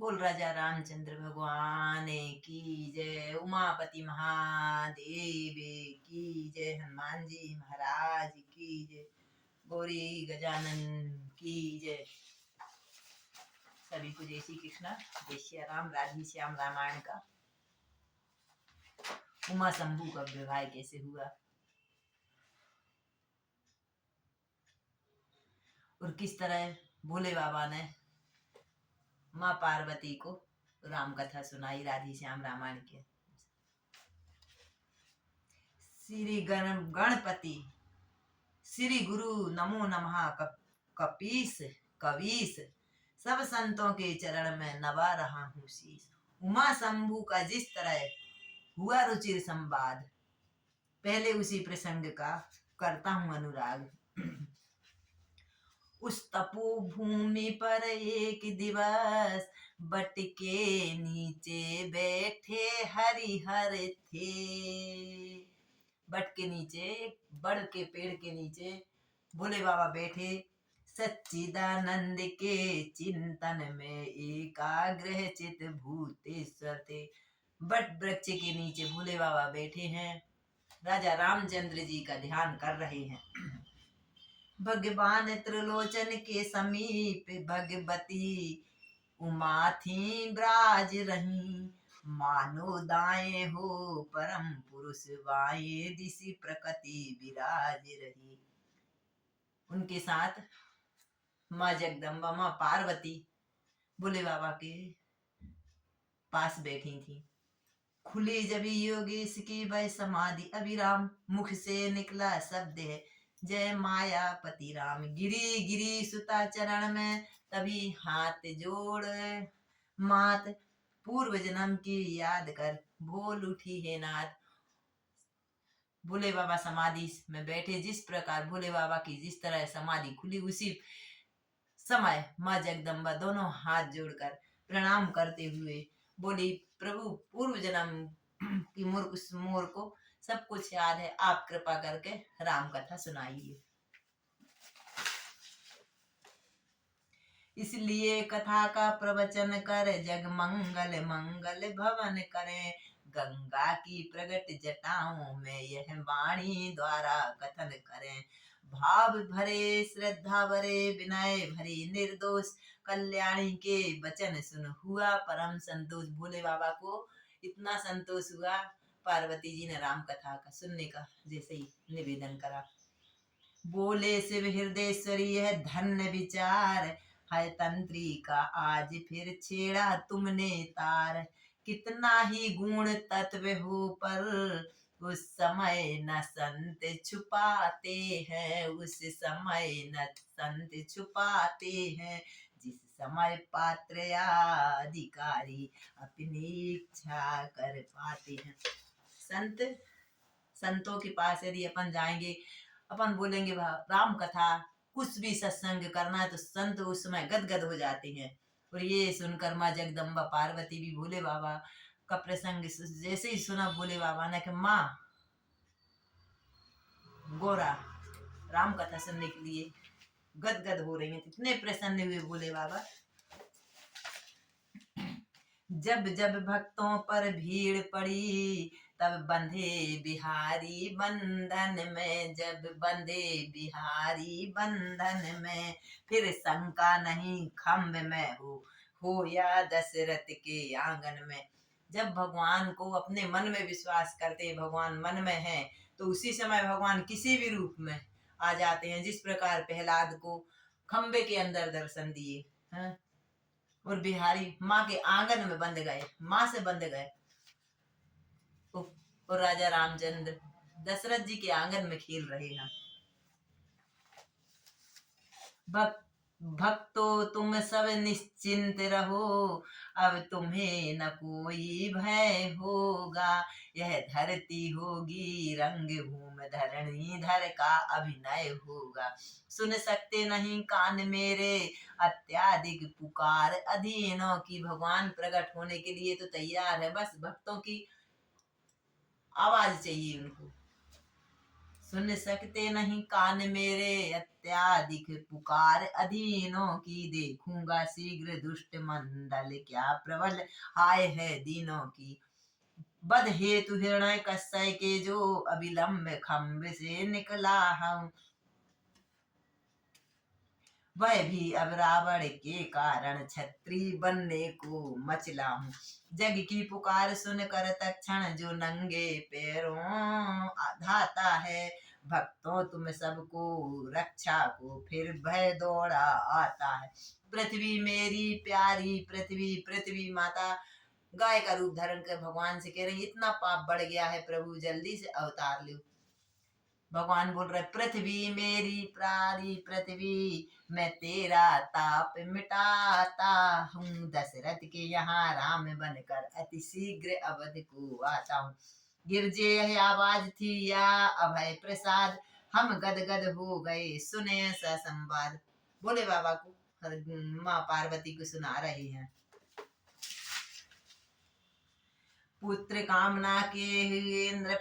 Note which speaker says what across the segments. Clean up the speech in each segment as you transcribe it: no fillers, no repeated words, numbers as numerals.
Speaker 1: बोल राजा रामचंद्र भगवान की जय, उमापति महादेव की जय, हनुमान जी महाराज की जय, गौरी गजानन की जय। सभी को जय श्री कृष्णा, जय श्री राम। राधे श्याम रामायण का उमा शंभू का विवाह कैसे हुआ और किस तरह भोले बाबा ने माँ पार्वती को राम कथा सुनाई राधे श्याम रामायण के। श्री गणपति श्री गुरु नमो नमः कपीस कवीस, सब संतों के चरण में नवा रहा हूँ शीश। उमा शंभू का जिस तरह हुआ रुचिर संवाद, पहले उसी प्रसंग का करता हूँ अनुराग। उस तपो भूमि पर एक दिवस बट के नीचे बैठे हरिहर थे। बट के नीचे, बड़ के पेड़ के नीचे भोले बाबा बैठे सच्चिदानंद के चिंतन में एकाग्र चित भूतेश्वर थे। बट वृक्ष के नीचे भोले बाबा बैठे हैं, राजा रामचंद्र जी का ध्यान कर रहे हैं। भगवान त्रिलोचन के समीप भगवती उमा थी ब्राज रही। मानो दाएं हो परम पुरुष बाएं दिशि प्रकृति विराज रही। उनके साथ माँ जगदम्बा, माँ पार्वती भोले बाबा के पास बैठी थी। खुली जब योगेश की वह समाधि, अभिराम मुख से निकला शब्द है जय मायापति राम। गिरी गिरी सुता चरण में तभी हाथ जोड़ मात, पूर्व जन्म की याद कर बोल उठी है नाथ। भोले बाबा समाधि में बैठे, जिस प्रकार भोले बाबा की जिस तरह समाधि खुली, उसी समय माँ जगदम्बा दोनों हाथ जोड़कर प्रणाम करते हुए बोली, प्रभु पूर्व जन्म की मोर को सब कुछ याद है, आप कृपा करके राम कथा सुनाइए। इसलिए कथा का प्रवचन कर जग मंगल मंगल भवन करें। गंगा की प्रगट जटाओं में यह वाणी द्वारा कथन करें। भाव भरे श्रद्धा भरे विनय भरी निर्दोष, कल्याणी के वचन सुन हुआ परम संतोष। भोले बाबा को इतना संतोष हुआ, पार्वती जी ने राम कथा का सुनने का जैसे ही निवेदन करा। बोले शिव हृदयेश्वरी है धन्य विचार, है तंत्री का आज फिर छेड़ा तुमने तार। कितना ही गुण तत्व हो पर उस समय न संत छुपाते हैं, उस समय न संत छुपाते हैं। जिस समय पात्र या अधिकारी अपनी इच्छा कर पाते हैं। संतों के पास यदि अपन जाएंगे, अपन बोलेंगे राम कथा, कुछ भी सत्संग करना है, तो संत उस समय गदगद हो जाते हैं। और ये सुनकर माँ जगदम्बा पार्वती भी भोले बाबा का प्रसंग जैसे ही सुना भोले बाबा ने कि माँ गोरा राम कथा सुनने के लिए गदगद हो रही हैं, इतने प्रसन्न हुए भोले बाबा। जब जब भक्तों पर भीड़ पड़ी तब बंधे बिहारी बंधन में। जब बंधे बिहारी बंधन में, फिर शंका नहीं खम्भ में हो या दशरथ के आंगन में। जब भगवान को अपने मन में विश्वास करते, भगवान मन में है, तो उसी समय भगवान किसी भी रूप में आ जाते हैं। जिस प्रकार प्रहलाद को खम्बे के अंदर दर्शन दिए हैं, और बिहारी माँ के आंगन में बंद गए, माँ से बंद गए। और राजा रामचंद्र दशरथ जी के आंगन में खेल रहे हैं। भक्तों तुम सब निश्चिंत रहो, अब तुम्हें न कोई भय होगा। यह धरती होगी रंग भूमि, धरणीधर का अभिनय होगा। सुन सकते नहीं कान मेरे अत्याधिक पुकार अधीनों की। भगवान प्रकट होने के लिए तो तैयार है, बस भक्तों की आवाज चाहिए उनको। सुन सकते नहीं कान मेरे, अत्याधिक पुकार अधीनों की, देखूंगा शीघ्र दुष्ट मंडल, क्या प्रबल हाय है दीनों की। बद हेतु हिरण्य कश्यप के, जो अविलंब खम्भ से निकला हूँ, वह भी अब रावण के कारण छत्री बनने को मचला हूँ। जग की पुकार सुन कर तक्षण, जो नंगे पैरों धाता है, भक्तों तुम सबको रक्षा को, फिर भय दौड़ा आता है। पृथ्वी मेरी प्यारी पृथ्वी, पृथ्वी माता गाय का रूप धारण कर भगवान से कह रही, इतना पाप बढ़ गया है प्रभु, जल्दी से अवतार लो। भगवान बोल रहे, पृथ्वी मेरी प्यारी पृथ्वी, मैं तेरा ताप मिटाता हूँ, दशरथ के यहाँ राम बनकर अति शीघ्र अवध को आता हूँ। गिरजे यह आवाज थी या अभय प्रसाद, हम गदगद हो गए सुने सा संवाद। बोले बाबा को माँ पार्वती को सुना रही हैं। पुत्र कामना के इंद्र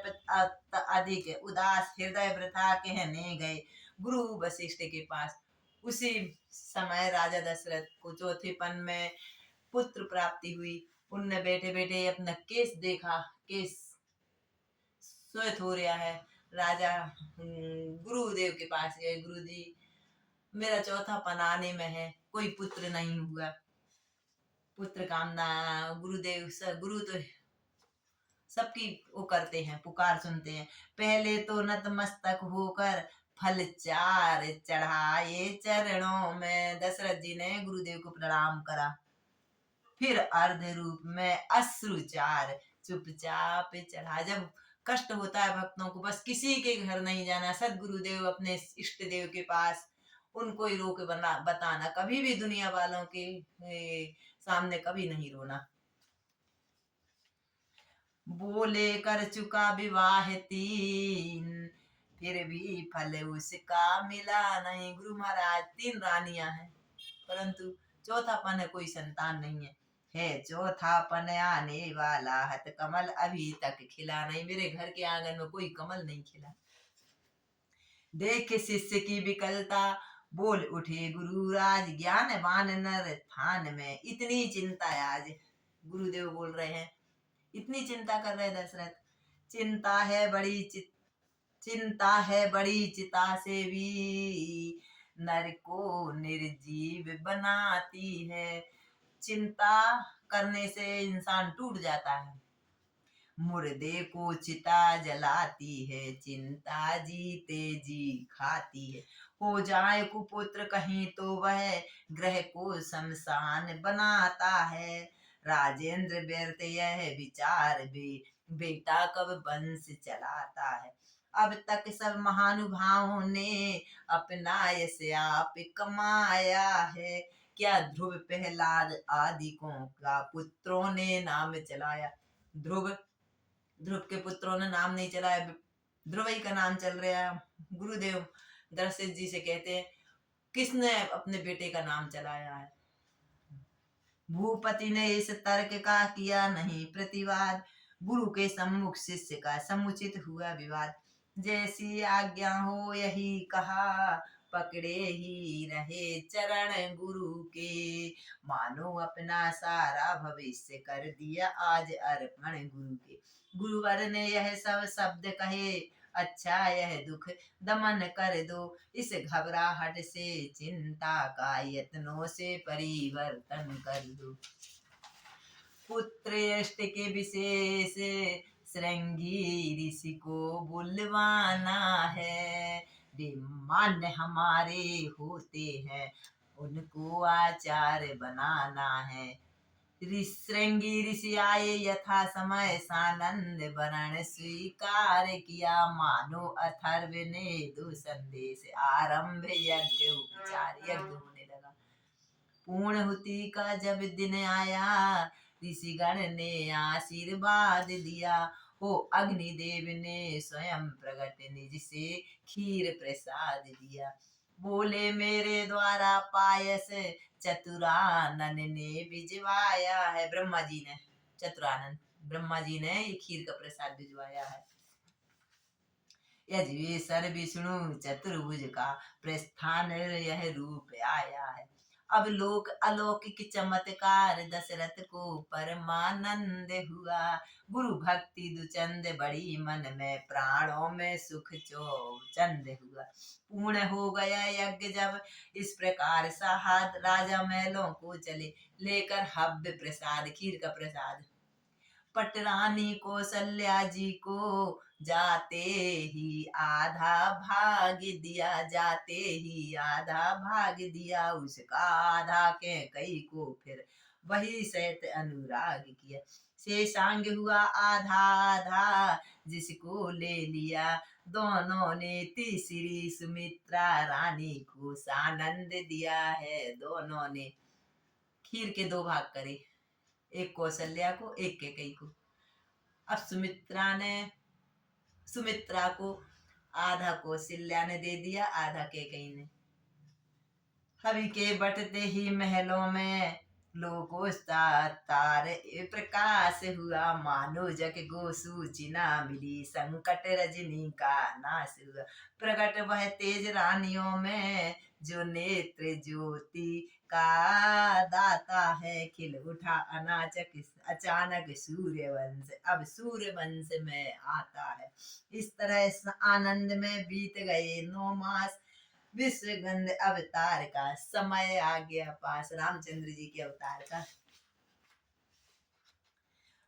Speaker 1: अधिक उदास हृदय वृथा कहने गए गुरु वशिष्ठ के पास। उसी समय राजा दशरथ को चौथेपन में पुत्र प्राप्ति हुई। उनने बैठे बैठे अपना केस देखा, केस श्वेत हो रहा है। राजा गुरुदेव के पास गए, गुरु जी मेरा चौथापन आने में है, कोई पुत्र नहीं हुआ। पुत्र कामना गुरुदेव गुरु तो सबकी वो करते हैं, पुकार सुनते हैं। पहले तो नतमस्तक होकर फल चार चढ़ाए चरणों में, दशरथ जी ने गुरुदेव को प्रणाम करा। फिर अर्ध रूप में अश्रुचार चुपचाप चढ़ा। जब कष्ट होता है भक्तों को, बस किसी के घर नहीं जाना, सदगुरुदेव अपने इष्ट देव के पास, उनको ही रोक बताना, कभी भी दुनिया वालों के सामने कभी नहीं रोना। बोले कर चुका विवाह तीन, फिर भी फल उसका मिला नहीं। गुरु महाराज 3 रानियां हैं, परंतु चौथापन है, कोई संतान नहीं है चौथापन आने वाला, हत कमल अभी तक खिला नहीं। मेरे घर के आंगन में कोई कमल नहीं खिला। देख शिष्य की विकलता, बोल उठे गुरुराज, ज्ञानवान नर थान में इतनी चिंता आज। गुरुदेव बोल रहे हैं, इतनी चिंता कर रहे दशरथ, चिंता है बड़ी चिंता है बड़ी चिता से भी, नर को निर्जीव बनाती है। चिंता करने से इंसान टूट जाता है। मुर्दे को चिता जलाती है, चिंता जीते जी खाती है। हो जाए कुपुत्र कहीं तो वह ग्रह को शमशान बनाता है। राजेंद्र व्यर्थ यह विचार भी, बेटा कब वंश चलाता है। अब तक सब महानुभावों ने अपना यश आप कमाया है, क्या ध्रुव प्रहलाद आदिकों का पुत्रों ने नाम चलाया। ध्रुव के पुत्रों ने नाम नहीं चलाया, ध्रुव ही का नाम चल रहा है। गुरुदेव दशरथ जी से कहते हैं, किसने अपने बेटे का नाम चलाया है। भूपति ने इस तर्क का किया नहीं प्रतिवाद, गुरु के सम्मुख शिष्य का समुचित हुआ विवाद। जैसी आज्ञा हो यही कहा, पकड़े ही रहे चरण गुरु के, मानो अपना सारा भविष्य कर दिया आज अर्पण गुरु के। गुरुवर ने यह सब शब्द कहे, अच्छा यह दुख दमन कर दो, इस घबराहट से चिंता का यत्नों से परिवर्तन कर दो। पुत्र यष्ट के विशेष श्रृंगी ऋषि को बुलवाना है, वे मान्य हमारे होते हैं, उनको आचार्य बनाना है। श्रृंगी ऋषि आए यथा समय, सानंद वरण स्वीकार किया, मानो अथर्व ने दो संदेश, आरंभ यज्ञ उपचार। यज्ञ होने लगा। पूर्णहुति का जब दिन आया, ऋषिगण ने आशीर्वाद दिया, हो अग्निदेव ने स्वयं प्रकट निज से खीर प्रसाद दिया। बोले मेरे द्वारा पायस चतुरानन ने भिजवाया है। ब्रह्मा जी ने, चतुरानन ब्रह्मा जी ने ये खीर का प्रसाद भिजवाया है। यज्वेश्वर विष्णु चतुर्भुज का प्रस्थान यह रूप आया है। अब लोक अलौकिक चमत्कार दशरथ को परमानंद हुआ। गुरु भक्ति दुचंद बड़ी मन में, प्राणों में सुख चौचंद हुआ। पूर्ण हो गया यज्ञ जब इस प्रकार साहद, राजा महलों को चले लेकर हव्य प्रसाद, खीर का प्रसाद। पटरानी कौशल्या जी को जाते ही आधा भाग दिया, जाते ही आधा भाग दिया उसका, आधा के कई को फिर वही सहित अनुराग किया। शेषांग हुआ आधा आधा जिसको ले लिया, दोनों ने तीसरी सुमित्रा रानी को सानंद दिया है। दोनों ने खीर के दो भाग करे, एक कौशल्या को एक कैकेयी को। अब सुमित्रा को आधा कौशल्या ने दे दिया, आधा कैकेयी ने। हवि के बटते ही महलों में लोकोस्तार प्रकाश हुआ, मानो जग गो सूचना मिली, संकट रजनी का नाश हुआ। प्रकट वह तेज रानियों में, जो नेत्र ज्योति का दाता है, खिल उठा अचानक सूर्यवंश, अब सूर्यवंश में आता है। इस तरह आनंद में बीत गए 9 मास, विश्वगंध अवतार का समय आ गया पास, रामचंद्र जी के अवतार का।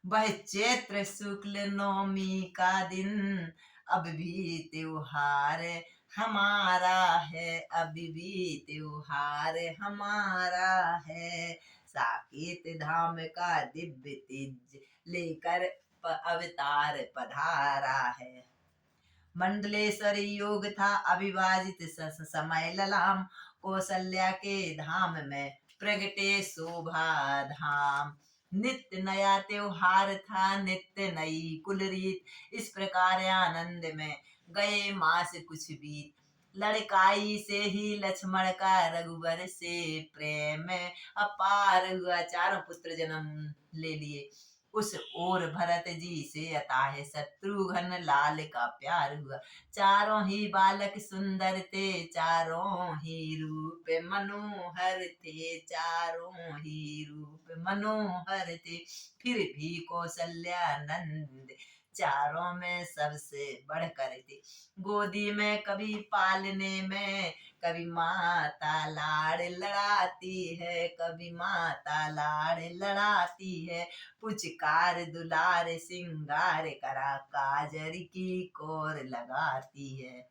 Speaker 1: वह चैत्र शुक्ल नवमी का दिन, अब भी त्योहार हमारा है, अभी भी त्योहार हमारा है। साकेत धाम का दिव्य तेज लेकर अवतार पधारा है। मंडलेश्वर योग था अविभाजित समय ललाम, कौशल्या के धाम में प्रगटे शोभा धाम। नित्य नया त्योहार था, नित्य नई कुल रीत, इस प्रकार आनंद में गए मास कुछ बीत। लड़काई से ही लक्ष्मण का रघुवर से प्रेम अपार हुआ, चारों पुत्र जन्म ले लिए। उस ओर भरत जी से अताह शत्रुघ्न लाल का प्यार हुआ। चारों ही बालक सुंदर थे, चारों ही रूप मनोहर थे, चारों ही रूप मनोहर थे। फिर भी कौशल्या नंद चारों में सबसे बढ़कर थे। गोदी में कभी पालने में, कभी माता लाड़ लड़ाती है, कभी माता लाड़ लड़ाती है। पुचकार दुलार सिंगार करा, काजर की कोर लगाती है।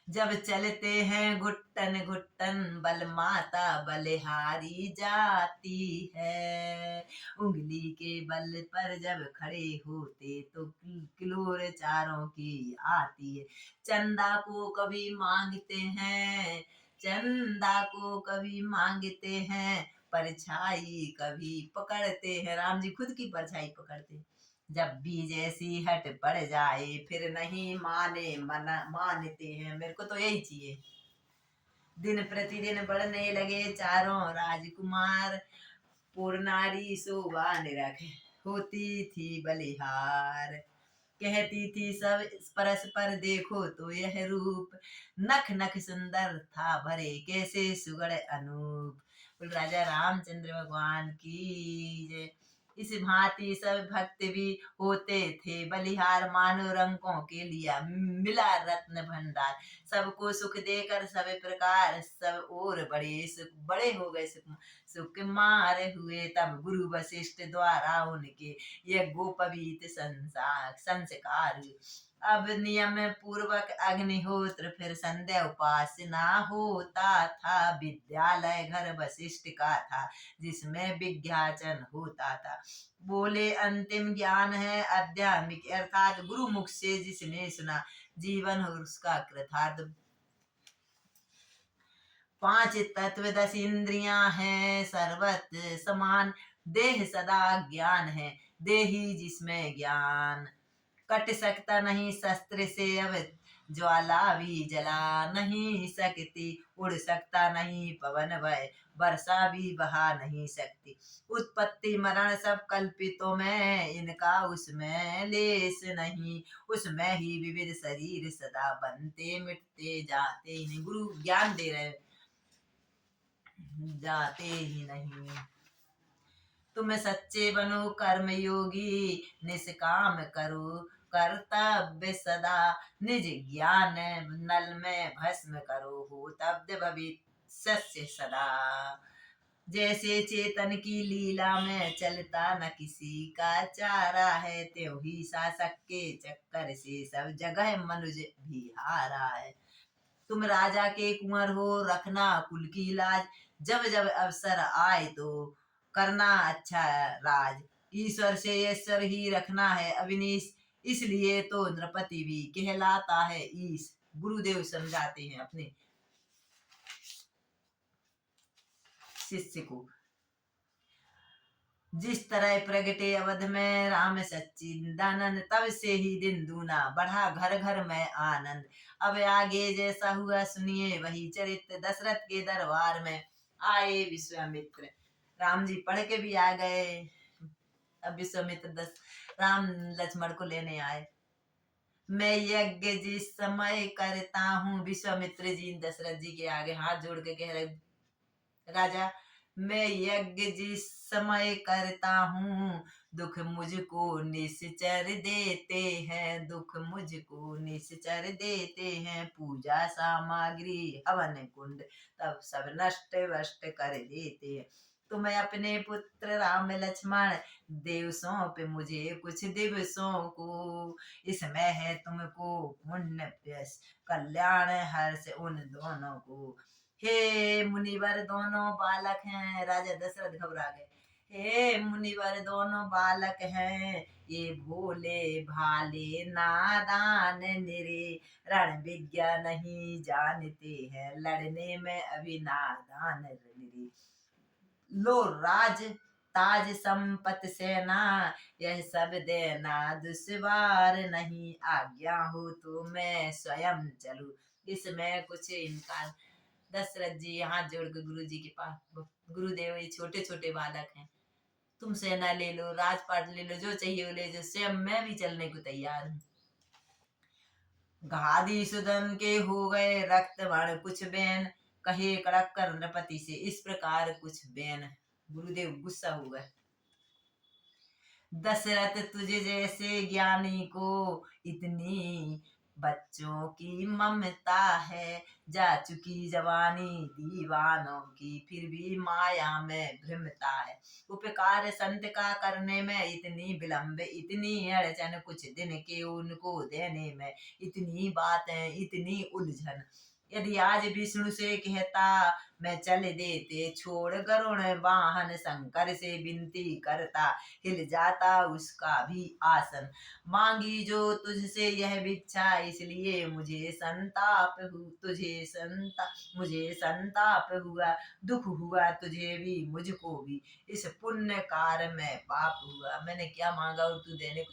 Speaker 1: जब चलते हैं घुट्टन घुट्टन, बल माता बलिहारी जाती है। उंगली के बल पर जब खड़े होते तो किलोर चारों की आती है। चंदा को कभी मांगते हैं, चंदा को कभी मांगते हैं, परछाई कभी पकड़ते हैं। राम जी खुद की परछाई पकड़ते हैं। जब भी जैसी हट पड़ जाए, फिर नहीं मानते हैं। मेरे को तो यही चाहिए। दिन प्रतिदिन बढ़ने लगे चारों राजकुमार, पूर्णारी शोभा निरख होती थी बलिहार। कहती थी सब परस्पर देखो तो यह रूप, नख नख सुंदर था भरे कैसे सुगढ़ अनूप। राजा रामचंद्र भगवान की जय। इस भांति सब भक्त भी होते थे बलिहार, मानो रंकों के लिए मिला रत्न भंडार। सबको सुख देकर सब प्रकार, सब और बड़े हो गए सुकुमार हुए। तब गुरु वशिष्ठ द्वारा उनके यज्ञोपवीत संस्कार। अब नियम पूर्वक अग्निहोत्र, फिर संध्या उपासना होता था। विद्यालय घर वशिष्ठ का था, जिसमें विज्ञाचन होता था। बोले अंतिम ज्ञान है आध्यात्मिक, अर्थात गुरु मुख से जिसने सुना, जीवन उसका कृतार्थ। 5 तत्व 10 इंद्रियां हैं सर्वत्र समान, देह सदा ज्ञान है, देही जिसमें ज्ञान। कट सकता नहीं शस्त्र से अब ज्वाला भी जला नहीं सकती, उड़ सकता नहीं पवन भय, वर्षा भी बहा नहीं सकती। उत्पत्ति मरण सब कल्पितों में, इनका उसमें लेस नहीं, उसमें ही विविध शरीर सदा बनते मिटते जाते ही नहीं। गुरु ज्ञान दे रहे, जाते ही नहीं। तुम सच्चे बनो कर्म योगी, निष्काम करो कर्तव्य सदा, निज ज्ञान नल में भस्म करो, हो तब्द भविष्य सदा। जैसे चेतन की लीला में चलता न किसी का चारा है, त्यों ही शासक के चक्कर से सब जगह मनुज भी हारा है। तुम राजा के कुंवर हो, रखना कुल की लाज, जब जब अवसर आए तो करना अच्छा राज। ईश्वर से ईश्वर ही रखना है अविनीश, इसलिए तो नृपति भी कहलाता है ईश। गुरुदेव समझाते हैं अपने शिष्य को। जिस तरह प्रगटे अवध में राम सच्चिदानंद, तब से ही दिन दूना बढ़ा घर घर में आनंद। अब आगे जैसा हुआ सुनिए वही चरित्र, दशरथ के दरबार में आए विश्वामित्र। राम जी पढ़ के भी आ गए। अब विश्वामित्र राम लक्ष्मण को लेने आए। मैं यज्ञ जिस समय करता हूँ, विश्वामित्र जी दशरथ जी के आगे हाथ जोड़ के कह रहे, राजा मैं यज्ञ जिस समय करता हूँ, दुख मुझको निश्चर देते हैं, दुख मुझको निश्चर देते हैं। पूजा सामग्री हवन कुंड तब सब नष्ट वष्ट कर देते हैं। तुम्हें अपने पुत्र राम लक्ष्मण देव सौंप मुझे कुछ दिवसों को, इसमें है तुमको पुण्य प्यस कल्याण हर्ष उन दोनों को। हे मुनिवर दोनों बालक हैं, राजा दशरथ घबरा गए। हे मुनिवर दोनों बालक हैं, ये भोले भाले नादान निरे, रण विद्या नहीं जानते हैं, लड़ने में अभी नादान निरे। लो राज ताज संपत सेना, यह सब देना दुश्वार नहीं, आज्ञा हो तो मैं स्वयं चलूं, इसमें कुछ इनकार। दशरथ जी हाथ जोड़ के गुरु जी के पास, गुरुदेव ये छोटे छोटे बालक हैं, तुम सेना ले लो, राजपाट ले लो, जो चाहिए वो ले जो, स्वयं मैं भी चलने को तैयार हूँ। घादी सुदन के हो गए रक्त बाण कुछ बैन, कहे कड़क कर नृपति से इस प्रकार कुछ बैन। गुरुदेव गुस्सा हो गए। दशरथ तुझे जैसे ज्ञानी को इतनी बच्चों की ममता है, जा चुकी जवानी दीवानों की, फिर भी माया में भ्रमता है। उपकार संत का करने में इतनी विलंब, इतनी अड़चन, कुछ दिन के उनको देने में इतनी बातें, इतनी उलझन। यदि आज विष्णु से कहता मैं चल देते छोड़, गरुण वाहन शंकर से विनती करता, हिल जाता उसका भी आसन। मांगी जो तुझसे यह भिक्षा, इसलिए मुझे संताप मुझे संताप हुआ, दुख हुआ तुझे भी मुझको भी, इस पुण्य कार्य में पाप हुआ। मैंने क्या मांगा और तू देने को,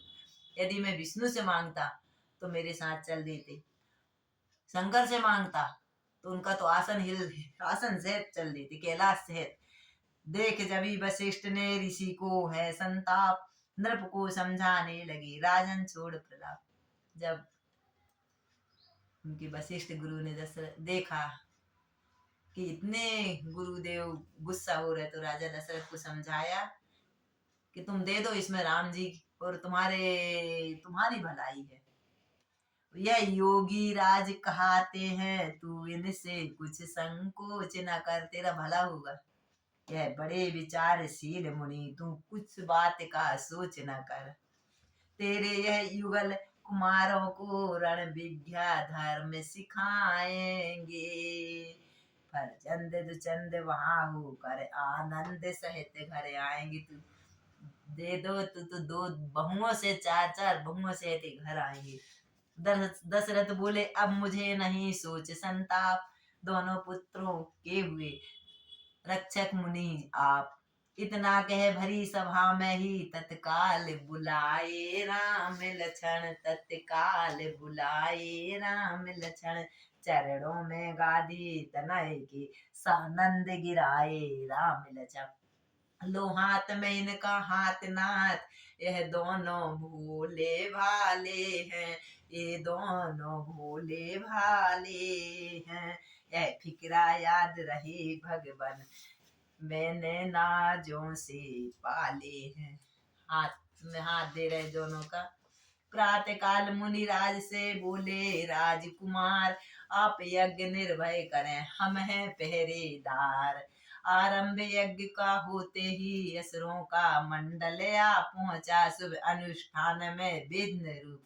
Speaker 1: यदि मैं विष्णु से मांगता तो मेरे साथ चल देते, शंकर से मांगता तो उनका तो आसन सहित चल देते, कैलाश सहित। देख जभी वशिष्ठ ने ऋषि को है संताप, नृप को समझाने लगे राजन छोड़ प्रलाप। जब उनके वशिष्ठ गुरु ने दशरथ देखा कि इतने गुरुदेव गुस्सा हो रहे, तो राजा दशरथ को समझाया कि तुम दे दो, इसमें राम जी और तुम्हारी भलाई है। यह योगी राज कहाते हैं, तू इनसे कुछ संकोच न कर, तेरा भला होगा। यह बड़े विचारशील मुनि, तू कुछ बात का सोच न कर। तेरे यह युगल कुमारों को रण विद्या धर्म सिखाएंगे, फरचंद दुचंद वहां होकर आनंद सहित घर आएंगे। तू दे दो तो दो बहुओं से, चार चार बहुओं से घर आएंगे। दशरथ बोले अब मुझे नहीं सोच संताप, दोनों पुत्रों के हुए रक्षक मुनि आप, इतना कह भरी सभा में ही तत्काल बुलाए राम लछन, तत्काल बुलाए राम लछन। चरणों में गादी तनय की सानंद गिराए राम लछन। लो हाथ में इनका हाथ नाथ, यह दोनों भोले भाले हैं, ये दोनों भोले भाले हैं। यह फिक्रा याद रहे भगवन, मैंने नाजों से पाले हैं। हाथ में हाथ दे रहे दोनों का। प्रातः काल मुनि राज से बोले राजकुमार, आप यज्ञ निर्भय करें, हम हैं पहरेदार। आरंभ यज्ञ का होते ही असुरों का मंडल आ पहुंचा, शुभ अनुष्ठान में विघ्न रूप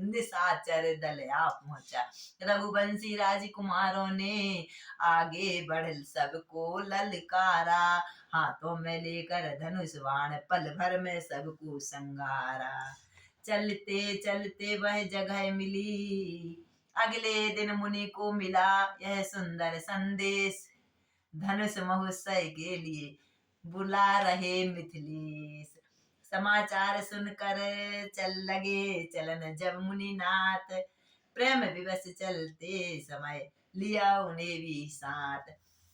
Speaker 1: निशाचर दल आ पहुंचा। रघुवंशी राजकुमारों ने आगे बढ़ सबको ललकारा, हाथों में लेकर धनुष बाण पल भर में सबको संगारा। चलते चलते वह जगह मिली, अगले दिन मुनि को मिला यह सुंदर संदेश। धनुष महोत्सव के लिए बुला रहे मिथिलेश। समाचार सुनकर चल लगे चलन जब मुनिनाथ, प्रेम विवश चलते समय लिया उन्हें भी साथ।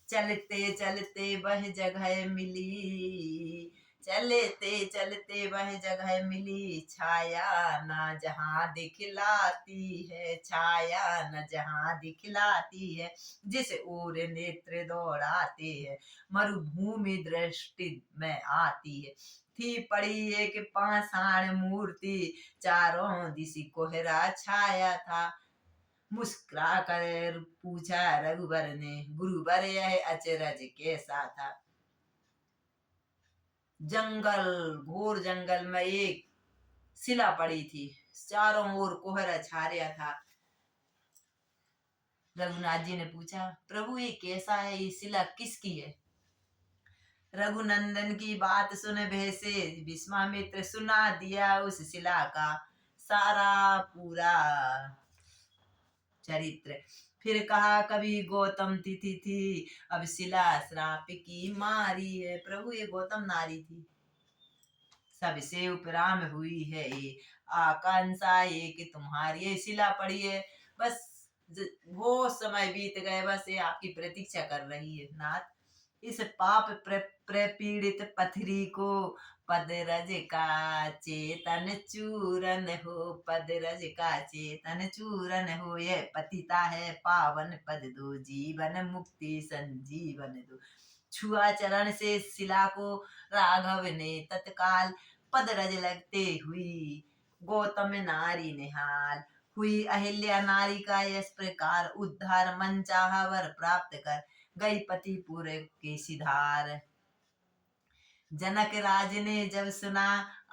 Speaker 1: चलते चलते वह जगह मिली, चलते चलते वह जगह मिली, छाया न जहाँ दिखलाती है, छाया न जहाँ दिखलाती है, जिस ओर नेत्र दौड़ाते हैं मरुभूमि दृष्टि में आती है। थी पड़ी एक पाषाण मूर्ति, चारों दिशि कोहरा छाया था। मुस्कुरा कर पूछा रघुवर ने, गुरुवर यह अचरज कैसा था। जंगल, घोर जंगल में एक शिला पड़ी थी, चारों ओर कोहरा छा रहा था। रघुनाथ जी ने पूछा, प्रभु ये कैसा है, ये शिला किसकी है। रघुनंदन की बात सुन भैसे विश्वामित्र सुना दिया उस शिला का सारा पूरा चरित्र। फिर कहा कभी गौतम तिथि थी, अब शिला श्राप की मारी है। प्रभु ये गौतम नारी थी, सबसे उपराम हुई है ये आकांक्षा एक तुम्हारी। ये शिला पड़ी है, बस बहुत समय बीत गए, बस ये आपकी प्रतीक्षा कर रही है नाथ। इस पाप प्रपीड़ित पथरी को पदरज का चेतन चूरन हो, पदरज का चेतन चूरन हो। यह पतिता है पावन पद दो, जीवन मुक्ति संजीवन दो। छुआ चरण से शिला को राघव ने तत्काल, पदरज लगते हुई गौतम नारी निहाल। हुई अहिल्या नारी का इस प्रकार उद्धार, मन चाहा वर प्राप्त कर गई पतिपुर के सिधार। जनक राज ने जब सुना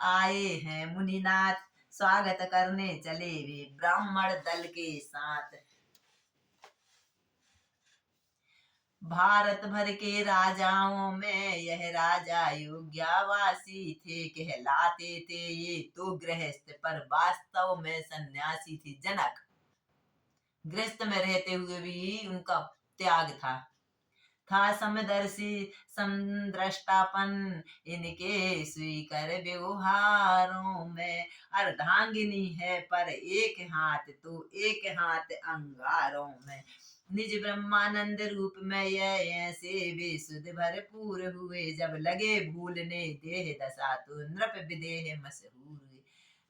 Speaker 1: आए हैं मुनिनाथ, स्वागत करने चले वे ब्राह्मण दल के साथ। भारत भर के राजाओं में यह राजा योग्यवासी थे, कहलाते थे ये तो गृहस्थ पर वास्तव में सन्यासी थे। जनक गृहस्थ में रहते हुए भी उनका त्याग था समदर्शी समद्रष्टापन इनके स्वीकार व्यवहारों में। अर्धांगिनी है पर एक हाथ तो एक हाथ अंगारों में। निज ब्रह्मानंद रूप में यह ऐसे विशुद्ध भरपूर हुए, जब लगे भूलने देह दशा तो नृप विदेह मशहूर हुए।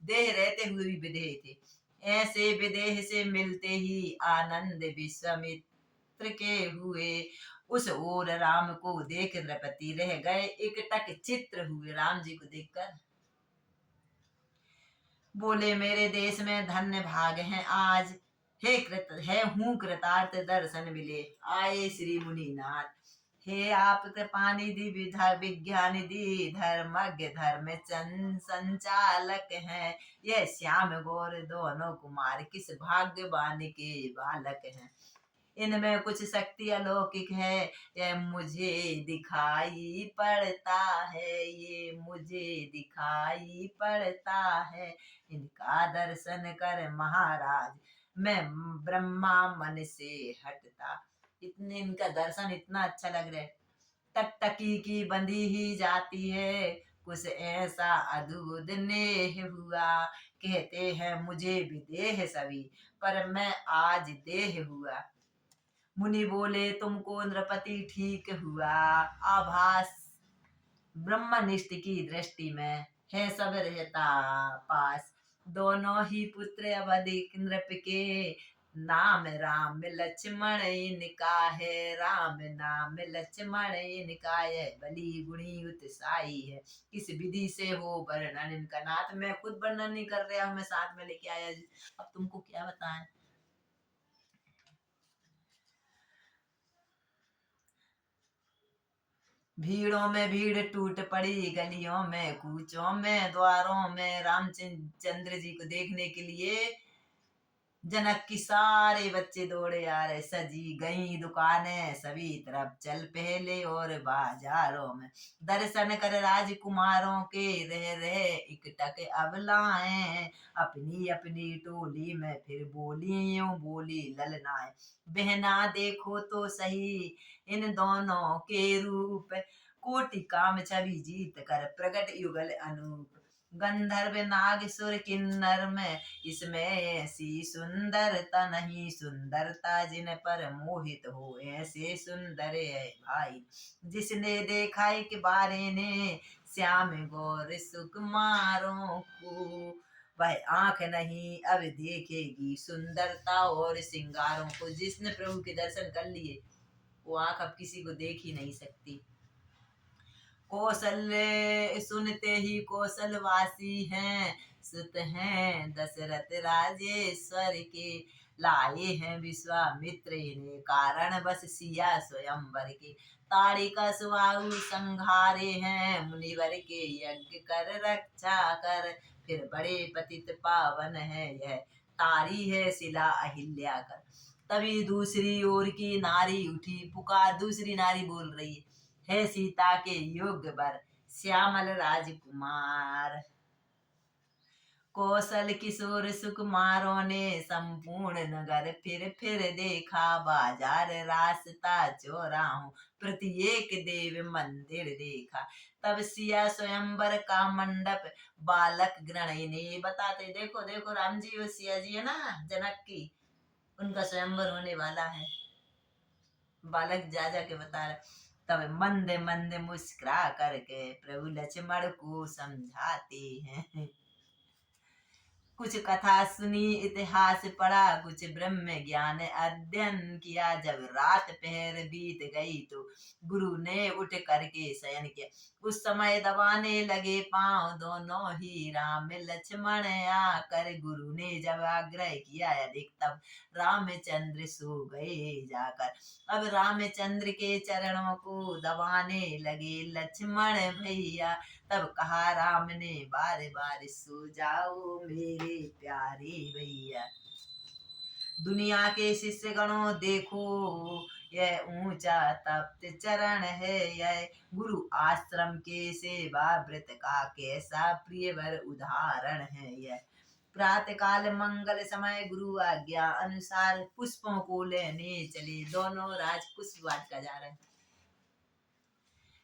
Speaker 1: देह रहते हुए भी विदेह थे, ऐसे विदेह से मिलते ही आनंद विश्वामित्र के हुए। उस ओर राम को देख नृपति रह गए एकटक चित्र हुए। राम जी को देखकर बोले, मेरे देश में धन्य भाग है आज, है हूँ कृतार्थ दर्शन मिले आए श्री मुनिनाथ। हे आप कृपा निधि विज्ञान निधि, धर्मज्ञ धर्म संचालक हैं। यह श्याम गौर दोनों कुमार किस भाग्यवान के बालक हैं। इनमें कुछ शक्ति अलौकिक है, यह मुझे दिखाई पड़ता है, ये मुझे दिखाई पड़ता है। इनका दर्शन कर महाराज मैं ब्रह्मा मन से हटता। इतने इनका दर्शन इतना अच्छा लग रहा है। टकटकी की बंधी ही जाती है, कुछ ऐसा अद्भुत नेह हुआ। कहते हैं मुझे विदेह सभी, पर मैं आज देह हुआ। मुनि बोले तुमको नृपति ठीक हुआ, आभास ब्रह्मनिष्ठ की दृष्टि में है सब रहता पास। दोनों ही पुत्र अवधि नृप के, नाम राम लक्ष्मण इनका है, राम नाम लक्ष्मण इनका है, बली गुणी उत्साही है। किस विधि से हो वर्णन इनका, नाथ मैं खुद वर्णन नहीं कर रहा हूँ, मैं साथ में लेके आया, अब तुमको क्या बताएं। भीड़ों में भीड़ टूट पड़ी, गलियों में कूचों में द्वारों में, रामचंद्र जी को देखने के लिए जनक की सारे बच्चे दौड़े आ रहे। सजी गई दुकानें सभी तरफ, चल पहले और बाजारों में, दर्शन कर राजकुमारों के रह रहे इकटक अबलाएं। अपनी अपनी टोली में फिर बोली यूं बोली ललनाएं, बहना देखो तो सही इन दोनों के रूप, कोटि काम छवि जीत कर प्रगट युगल अनूप। गंधर्व नाग सुर किन्नर में इसमें ऐसी सुंदरता नहीं, सुंदरता जिन पर मोहित हो ऐसे सुंदर है भाई। जिसने देखा एक बारे ने श्याम गौर सुकुमारों को, वह आंख नहीं अब देखेगी सुंदरता और श्रृंगारों को। जिसने प्रभु के दर्शन कर लिए वो आंख अब किसी को देख ही नहीं सकती। कौशल्य सुनते ही कौशलवासी हैं, सुत हैं दशरथ राजेश्वर के, लाए हैं विश्वामित्र इन्हें कारण बस सिया स्वयंवर के। ताड़िका सुबाहु संघारे हैं, मुनिवर के यज्ञ कर रक्षा कर, फिर बड़े पतित पावन है यह, तारी है शिला अहिल्या कर। तभी दूसरी ओर की नारी उठी पुकार, दूसरी नारी बोल रही है सीता के योग्य वर श्यामल राजकुमार। कौशल किशोर सुकुमारों ने संपूर्ण नगर फिर देखा, बाजार रास्ता चौराहों प्रत्येक देव मंदिर देखा। तब सिया स्वयंवर का मंडप बालक गण ने बताते, देखो देखो राम जी और सिया जी है ना जनक की, उनका स्वयंवर होने वाला है। बालक जा जा के बता रहे। तब मंद मंद मुस्कुरा करके प्रभु लक्ष्मण को समझाते हैं। कुछ कथा सुनी इतिहास पढ़ा, कुछ ब्रह्म ज्ञान अध्ययन किया। जब रात पहर बीत गई तो गुरु ने उठ करके शयन किया। उस समय दबाने लगे पांव दोनों ही राम लक्ष्मण आकर, गुरु ने जब आग्रह किया अधिक तब रामचंद्र सो गए जाकर। अब रामचंद्र के चरणों को दबाने लगे लक्ष्मण भैया, तब कहा राम ने बार बार सो जाओ मेरे प्यारे भैया। दुनिया के शिष्य गणों देखो यह ऊंचा तप्त चरण है, यह गुरु आश्रम के सेवा व्रत का कैसा प्रियवर उदाहरण है यह। प्रातः काल मंगल समय गुरु आज्ञा अनुसार पुष्पों को लेने चले, दोनों राज पुष्प वाटिका जा रहे हैं।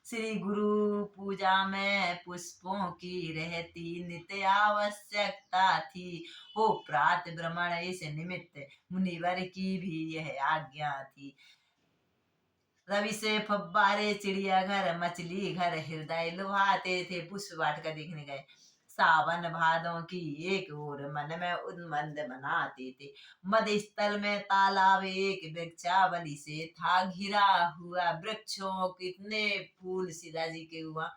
Speaker 1: श्री गुरु पूजा में पुष्पों की रहती नित्य आवश्यकता थी, हो प्रात भ्रमण इस निमित्त मुनिवर की भी यह आज्ञा थी। रवि से फब्बारे चिड़ियाघर मछली घर हृदय लुभाते थे, पुष्प वाटिका देखने गए। सावन भादों की एक ओर मन में उन्मंद बनाते थे। मध्य स्थल में तालाब एक वृक्षावली से था घिरा हुआ, वृक्षों कितने फूल सीता जी के हुआ।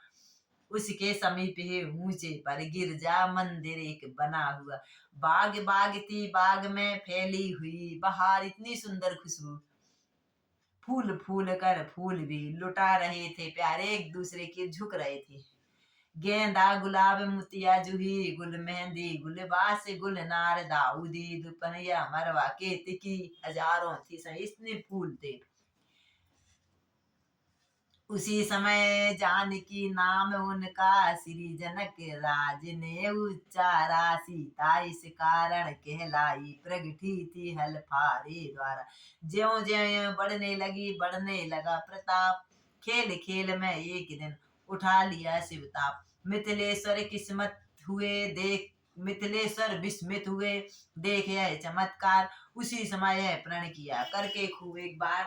Speaker 1: उसके समीप ही ऊंचे पर गिरजा मंदिर एक बना हुआ। बाग बाग थी, बाग में फैली हुई बहार इतनी सुंदर खुशबू, फूल फूल कर फूल भी लुटा रहे थे प्यारे, एक दूसरे के झुक रहे थे। गेंदा गुलाब मोतिया जूही गुल मेहंदी गुलबास गुलनार दाऊदी दुपनिया मरवा केतकी हजारों थी, इतने फूल थे। उसी समय जानकी नाम उनका श्री जनक राज ने उच्चारा, सीता इस कारण कहलाई प्रगटी थी हलफारे द्वारा। ज्यों ज्यों बढ़ने लगी बढ़ने लगा प्रताप, खेल खेल में एक दिन उठा लिया शिवताप। मिथिलेश्वर किस्मत हुए देख मिथिलेश्वर विस्मित हुए देख यह चमत्कार। उसी समय यह प्रण किया करके खूब। एक बार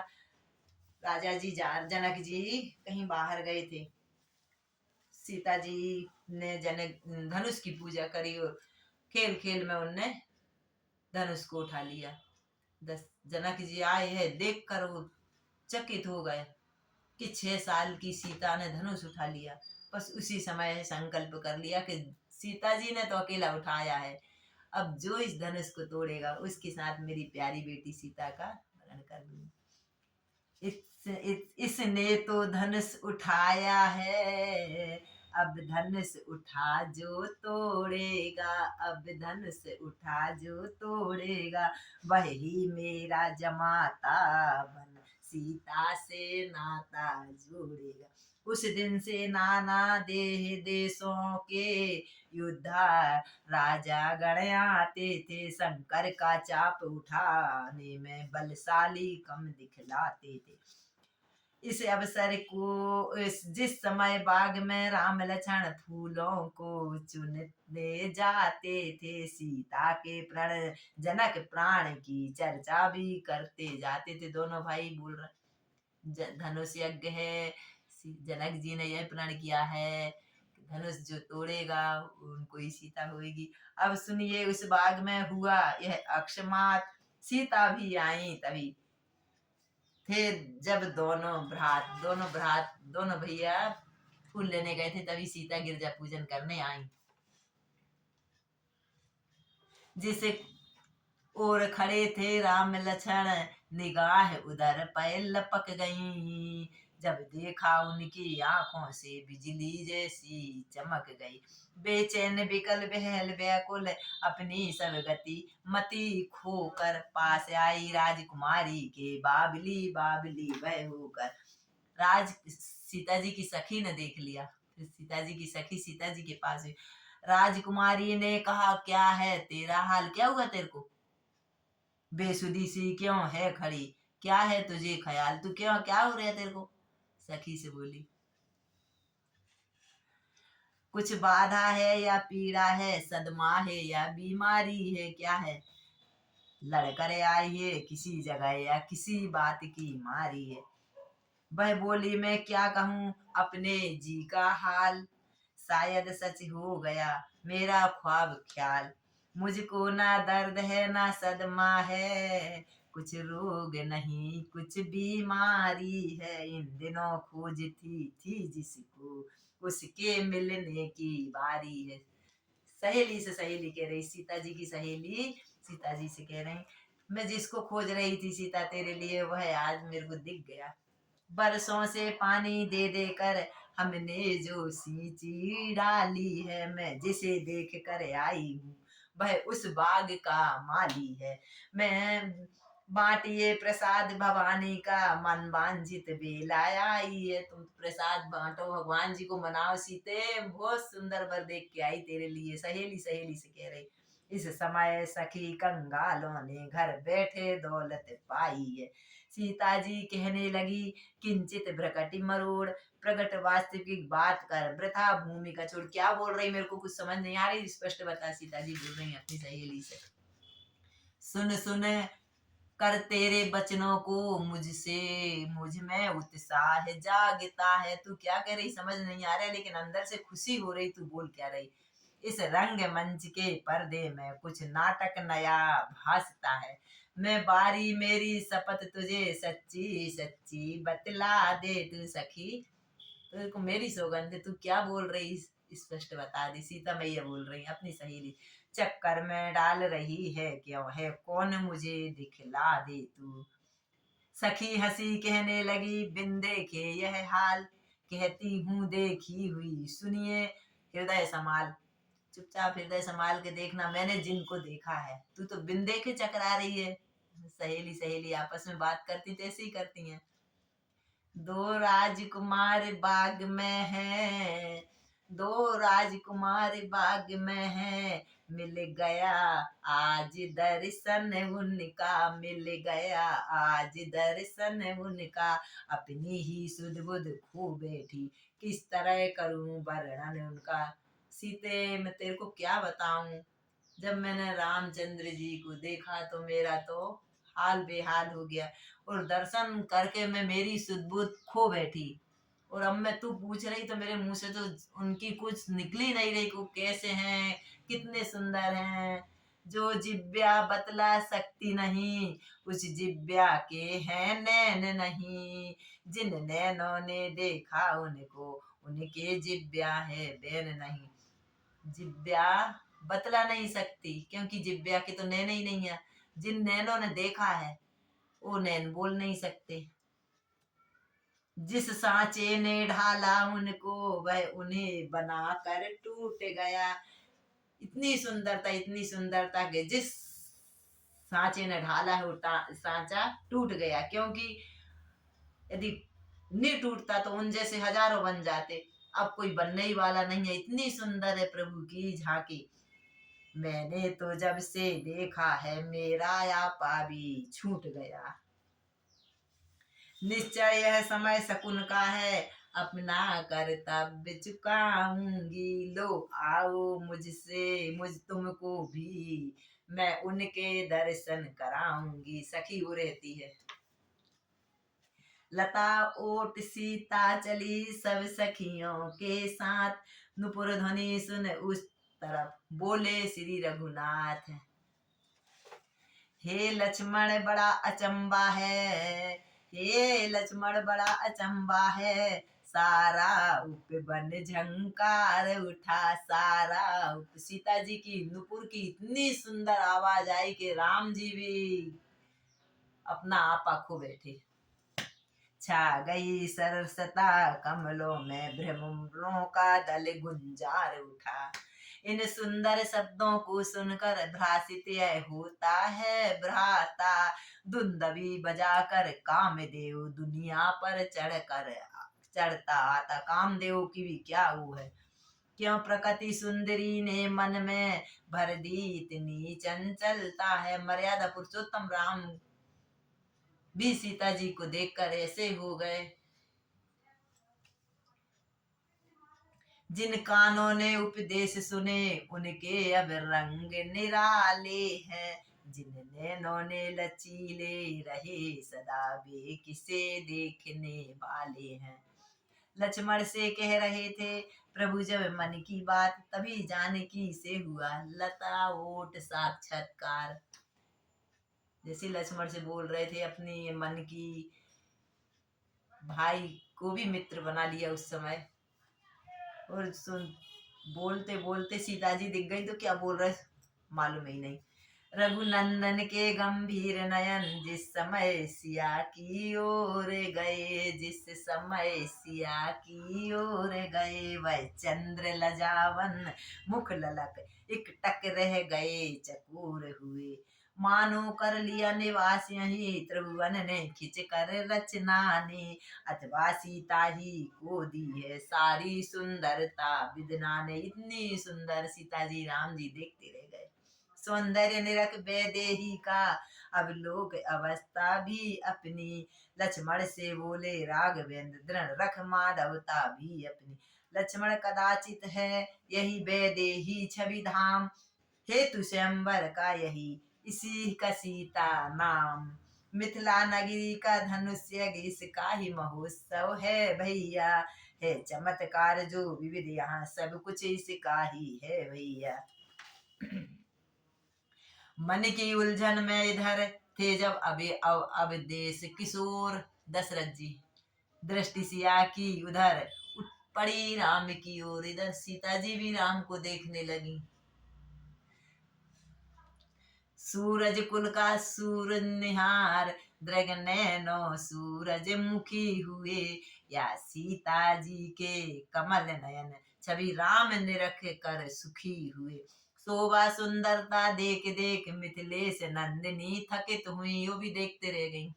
Speaker 1: राजा जी जनक जी कहीं बाहर गए थे। सीता जी ने जनक धनुष की पूजा करी और खेल खेल में उनने धनुष को उठा लिया। जनक जी आए हैं देख कर वो चकित हो गए कि 6 साल की सीता ने धनुष उठा लिया। बस उसी समय संकल्प कर लिया कि सीता जी ने तो अकेला उठाया है, अब जो इस धनुष को तोड़ेगा उसके साथ मेरी प्यारी बेटी सीता का मरण कर दूंगी। इसने तो धनुष उठाया है, अब धनुष उठा जो तोड़ेगा, अब धनुष उठा जो तोड़ेगा, वही मेरा जमाता बन सीता से नाता जोड़ेगा। उस दिन से नाना देशों के योद्धा राजा गण आते थे, शंकर का चाप उठाने में बलशाली कम दिखलाते थे। इस अवसर को जिस समय बाग में राम लक्ष्मण फूलों को चुनने जाते थे, सीता के प्रण जनक प्राण की चर्चा भी करते जाते थे। दोनों भाई बोल रहे धनुष यज्ञ है, जनक जी ने यह प्रण किया है धनुष जो तोड़ेगा उनको ही सीता होगी। अब सुनिए उस बाग में हुआ यह अकस्मात। सीता भी आई तभी थे जब दोनों भैया फूल लेने गए थे, तभी सीता गिरजा पूजन करने आई। जिसे और खड़े थे राम लक्ष्मण, निगाह उधर पैर लपक गई, जब देखा उनकी आंखों से बिजली जैसी चमक गई। बेचैन बिकल बहल व्याकुल अपनी सब गति मति खोकर पास आई, राजकुमारी के बाबली बाबली वह होकर। सीता जी की सखी ने देख लिया, फिर सीता जी की सखी सीता जी के पास हुई। राजकुमारी ने कहा क्या है तेरा हाल, क्या हुआ तेरे को, बेसुधी सी क्यों है खड़ी, क्या है तुझे ख्याल, तू क्यों क्या हो रहा है तेरे को। सखी से बोली कुछ बाधा है या पीड़ा है, सदमा है या बीमारी है, क्या है लड़कर आई है किसी जगह या किसी बात की मारी है। वह बोली मैं क्या कहूँ अपने जी का हाल, शायद सच हो गया मेरा ख्वाब ख्याल, मुझको ना दर्द है ना सदमा है, कुछ रोग नहीं कुछ बीमारी है, इन दिनों खोजती थी जिसको उसके मिलने की बारी है। सहेली से सहेली कह रही, सीता जी की सहेली सीता जी से कह रही मैं जिसको खोज रही थी सीता तेरे लिए वह आज मेरे को दिख गया। बरसों से पानी दे दे कर हमने जो सींची डाली है, मैं जिसे देख कर आई हूँ वह उस बाग का माली है। मैं बांटिए प्रसाद भवानी का मन वांछित बेला आई है, तुम प्रसाद बांटो भगवान जी को मनाओ सीते, बहुत सुंदर वर देख के आई तेरे लिए। सहेली सहेली से कह रही इस समय सखी कंगालों ने घर बैठे दौलत पाई है। सीता जी कहने लगी किंचित भ्रकटी मरोड़, प्रकट वास्तविक बात कर वृथा भूमि का छोड़। क्या बोल रही मेरे को कुछ समझ नहीं आ रही, स्पष्ट बता। सीता जी बोल रही अपनी सहेली से सुन सुन कर तेरे बचनों को मुझ में उत्साह जागता है। तू क्या कह रही समझ नहीं आ रहा, लेकिन अंदर से खुशी हो रही, तू बोल क्या रही। इस रंग मंच के पर्दे में कुछ नाटक नया भासता है, मैं बारी मेरी शपथ तुझे सच्ची सच्ची बतला दे तू सखी, तो मेरी सौगंध तू क्या बोल रही स्पष्ट बता दी। सीता मैया बोल रही अपनी सहेली चक्कर में डाल रही है क्यों है कौन मुझे दिखला दे तू। सखी हंसी कहने लगी बिन देखे यह हाल, कहती हूँ देखी हुई सुनिए हृदय संभाल। चुपचाप हृदय संभाल के देखना, मैंने जिनको देखा है, तू तो बिन देखे चकरा रही है। सहेली सहेली आपस में बात करती तैसे ही करती हैं। दो राजकुमार बाग में हैं, दो राजकुमार बाग में है, मिल गया आज दर्शन उनका, मिल गया आज दर्शन उनका। अपनी ही सुध बुध खो बैठी, किस तरह करूं वर्णन उनका। सीते, मैं तेरे को क्या बताऊं, जब मैंने रामचंद्र जी को देखा तो मेरा तो हाल बेहाल हो गया, और दर्शन करके मैं मेरी सुध बुध खो बैठी। और अब मैं तू पूछ रही तो मेरे मुंह से तो उनकी कुछ निकल ही नहीं रही को कैसे हैं, कितने सुंदर हैं। जो जिब्या बतला सकती नहीं, उस जिब्या के हैं नैन नहीं। जिन नैनों ने देखा उनको, उनके जिब्या है बैन नहीं। जिब्या बतला नहीं सकती, क्योंकि जिब्या के तो नैन ही नहीं है। जिन नैनों ने देखा है वो नैन बोल नहीं सकते। जिस सांचे ने ढाला उनको, वह उन्हें बनाकर टूट गया। इतनी सुंदरता कि जिस सांचे ने ढाला है वो सांचा टूट गया, क्योंकि यदि नहीं टूटता तो उन जैसे हजारों बन जाते। अब कोई बनने ही वाला नहीं है, इतनी सुंदर है प्रभु की झांकी। मैंने तो जब से देखा है, मेरा आपा भी छूट गया। निश्चय यह समय शकुन का है, अपना कर्तव्य चुकाऊंगी। लो आओ मुझसे, मुझ तुमको भी मैं उनके दर्शन कराऊंगी। सखी वो रहती है। लता ओट सीता चली सब सखियों के साथ, नुपुर ध्वनि सुन उस तरफ बोले श्री रघुनाथ। हे लक्ष्मण बड़ा अचंबा है, हे लक्ष्मण बड़ा अचंबा है। सारा उपवन झंकार उठा, सारा सीता जी की नुपुर की इतनी सुंदर आवाज आई कि राम जी भी अपना आपा खो बैठे। छा गई सरसता कमलों में, भ्रमरों का दल गुंजार उठा। इन सुंदर शब्दों को सुनकर भ्रासित यह होता है भ्राता। धुंदवी बजाकर कामदेव दुनिया पर चढ़ता आता। कामदेव की भी क्या वो है, क्यों प्रकृति सुंदरी ने मन में भर दी इतनी चंचलता है। मर्यादा पुरुषोत्तम राम भी सीता जी को देखकर ऐसे हो गए। जिन कानों ने उपदेश सुने, उनके अब रंग निराले हैं। जिन नैनों ने लचीले रहे सदा, वे किसे देखने वाले हैं। लक्ष्मण से कह रहे थे प्रभु जब मन की बात, तभी जानकी से हुआ लता ओट साक्षात्कार। जैसे लक्ष्मण से बोल रहे थे अपनी मन की, भाई को भी मित्र बना लिया उस समय। और सुन, बोलते बोलते सीता जी दिख गई तो क्या बोल रहे मालूम ही नहीं। रघुनंदन के गंभीर नयन जिस समय सिया की ओर गए, जिस समय सिया की ओर गए, वह चंद्र लजावन मुख ललक एक टक रह गए चकोर हुए। मानो कर लिया निवास यही, त्रिभुवन ने खिंच कर रचना ने। अथवा सीता ही को दी है सारी सुंदरता विदना ने। इतनी सुंदर सीता जी राम जी देखते रह गए। सौंदर्य निरख वैदेही का अब लोक अवस्था भी अपनी। लक्ष्मण से बोले राघवेंद्र दृढ़ रख माधवता भी अपनी। लक्ष्मण कदाचित है यही वैदेही छवि धाम, हेतु स्वयंवर का यही इसी का सीता नाम। मिथिला नगरी का धनुष्य इसका ही महोत्सव है भैया, है चमत्कार जो विविध यहाँ सब कुछ इसका ही है भैया। मन की उलझन में इधर थे जब अब देश किशोर दशरथ जी, दृष्टि सिया की उधर उठ पड़ी राम की ओर। इधर सीता जी भी राम को देखने लगी। सूरज कुल का सूरज निहार, दृग नैनो सूरज मुखी हुए। या सीता जी के कमल नयन छवि राम निरख कर सुखी हुए। शोभा सुंदरता देख देख मिथिलेश नंदिनी थकित हुई, वो भी देखते रह गई।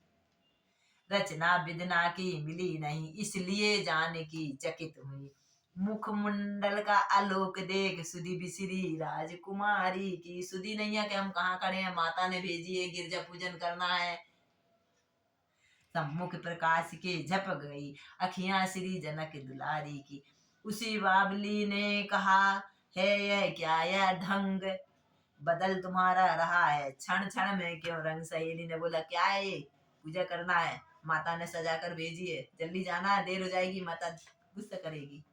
Speaker 1: रचना विदना की मिली नहीं, इसलिए जानकी चकित हुई। मुखमंडल का आलोक देख सुधि बिसरी राजकुमारी की। सुधि नहीं है कि हम कहाँ खड़े हैं, माता ने भेजी है, गिरजा पूजन करना है। सम्मुख प्रकाश के झपक गई अखियां श्री जनक दुलारी की। उसी बावली ने कहा, है यह क्या यह ढंग, बदल तुम्हारा रहा है क्षण क्षण में क्यों रंग। सहेली ने बोला, क्या है ये, पूजा करना है, माता ने सजा कर भेजी है, जल्दी जाना है, देर हो जाएगी, माता गुस्सा करेगी।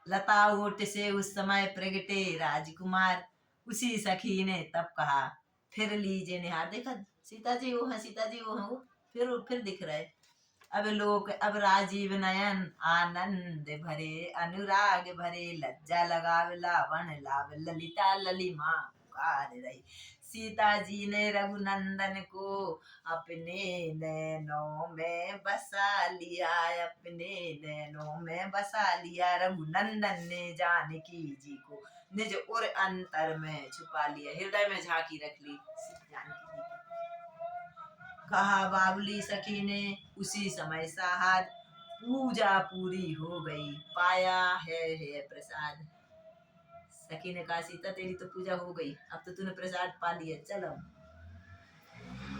Speaker 1: लता ओट से उस समय प्रगटे राजकुमार। उसी सखी ने तब कहा, फिर लीजिए निहार। देखा, सीता जी वो है, सीता जी वो है, वो फिर दिख रहे। अब लोक अब राजीव नयन आनंद भरे अनुराग भरे, लज्जा लगाव लावण लाव ललिता ललिमा पुकार रही। सीता जी ने रघुनंदन को अपने नैनों में बसा लिया, अपने नैनों में बसा लिया। रघुनंदन ने जानकी जी को निज उर अंतर में छुपा लिया, हृदय में झांकी रख ली जानकी जी की। कहा बाबुली सखी ने उसी समय साहद, पूजा पूरी हो गई पाया है प्रसाद। सखी ने कहा, सीता तेरी तो पूजा हो गई, अब तो तूने प्रसाद पा लिया, चलो।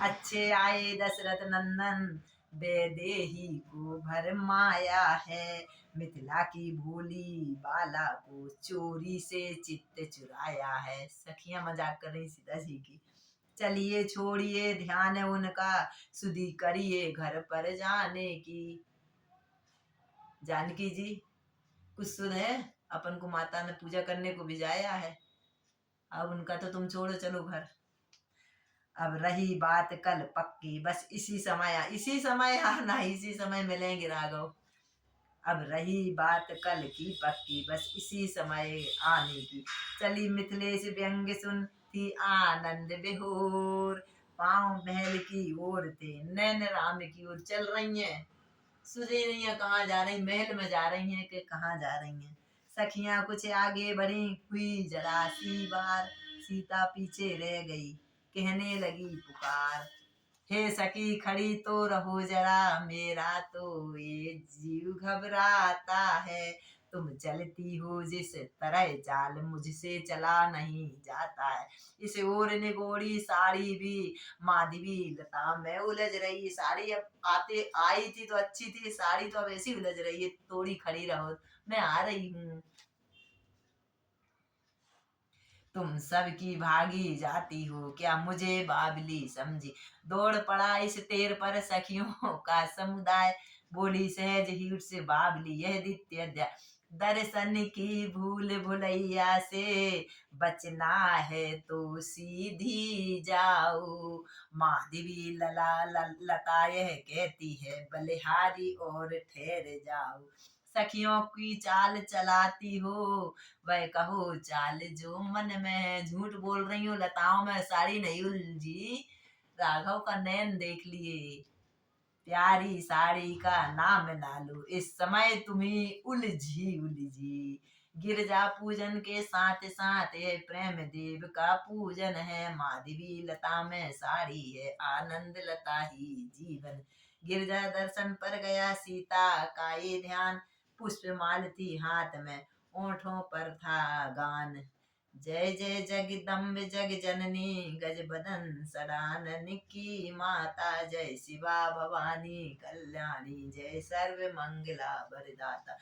Speaker 1: अच्छे आए दशरथ नंदन, वैदेही को भर माया है, मिथिला की भोली बाला को चोरी से चित्त चुराया है। सखियां मजाक कर रही सीता जी की। चलिए छोड़िए ध्यान उनका, सुधि करिए घर पर जाने की। जानकी जी कुछ सुध है, अपन को माता ने पूजा करने को भिजाया है, अब उनका तो तुम छोड़ो, चलो घर। अब रही बात कल पक्की, बस इसी समय आना, इसी समय मिलेंगे राघव। अब रही बात कल की पक्की, बस इसी समय आने की। चली मिथिलेश व्यंग सुन थी आनंद बिहोर, पांव महल की ओर थे नैन राम की ओर। चल रही हैं, सुझे नहीं है कहाँ जा रही, महल में जा रही हैं कि कहाँ जा रही हैं। सखियां कुछ आगे बढ़ी, हुई जरा सी बार, सीता पीछे रह गई, कहने लगी पुकार। हे सखी खड़ी तो रहो जरा, मेरा तो ये जीव घबराता है। तुम चलती हो जिस तरह चाल, मुझसे चला नहीं जाता है। इस ओर निगोड़ी साड़ी भी माधवी लता में उलझ रही। साड़ी अब आते आई थी तो अच्छी थी, साड़ी तो अब ऐसी उलझ रही है, थोड़ी खड़ी रहो, मैं आ रही हूँ। तुम सबकी भागी जाती हो, क्या मुझे बाबली समझी। दौड़ पड़ा इस तेर पर सखियों का समुदाय, बोली सहज ही से बाबली यह द्वितीय अध्याय। दर्शन की भूल भुलैया से बचना है तो सीधी जाओ। माधवी लता यह कहती है, बलिहारी और ठहर जाओ। सखियों की चाल चलाती हो, वह कहो चाल जो मन में है। झूठ बोल रही हूँ, लताओं में साड़ी नहीं उलझी, राघव का नैन देख लिए। प्यारी साड़ी का नाम ना लो, इस समय तुम्हें उलझी उलझी। गिरजा पूजन के साथ साथ ये प्रेम देव का पूजन है। माधवी लता में साड़ी है, आनंद लता ही जीवन। गिरजा दर्शन पर गया सीता का ये ध्यान, पुष्पमाल थी हाथ में, ओठों पर था गान। जय जय जगदम्ब जग जननी, गज बदन सडानन की माता। जय शिवा भवानी कल्याणी, जय सर्व मंगला वरदाता।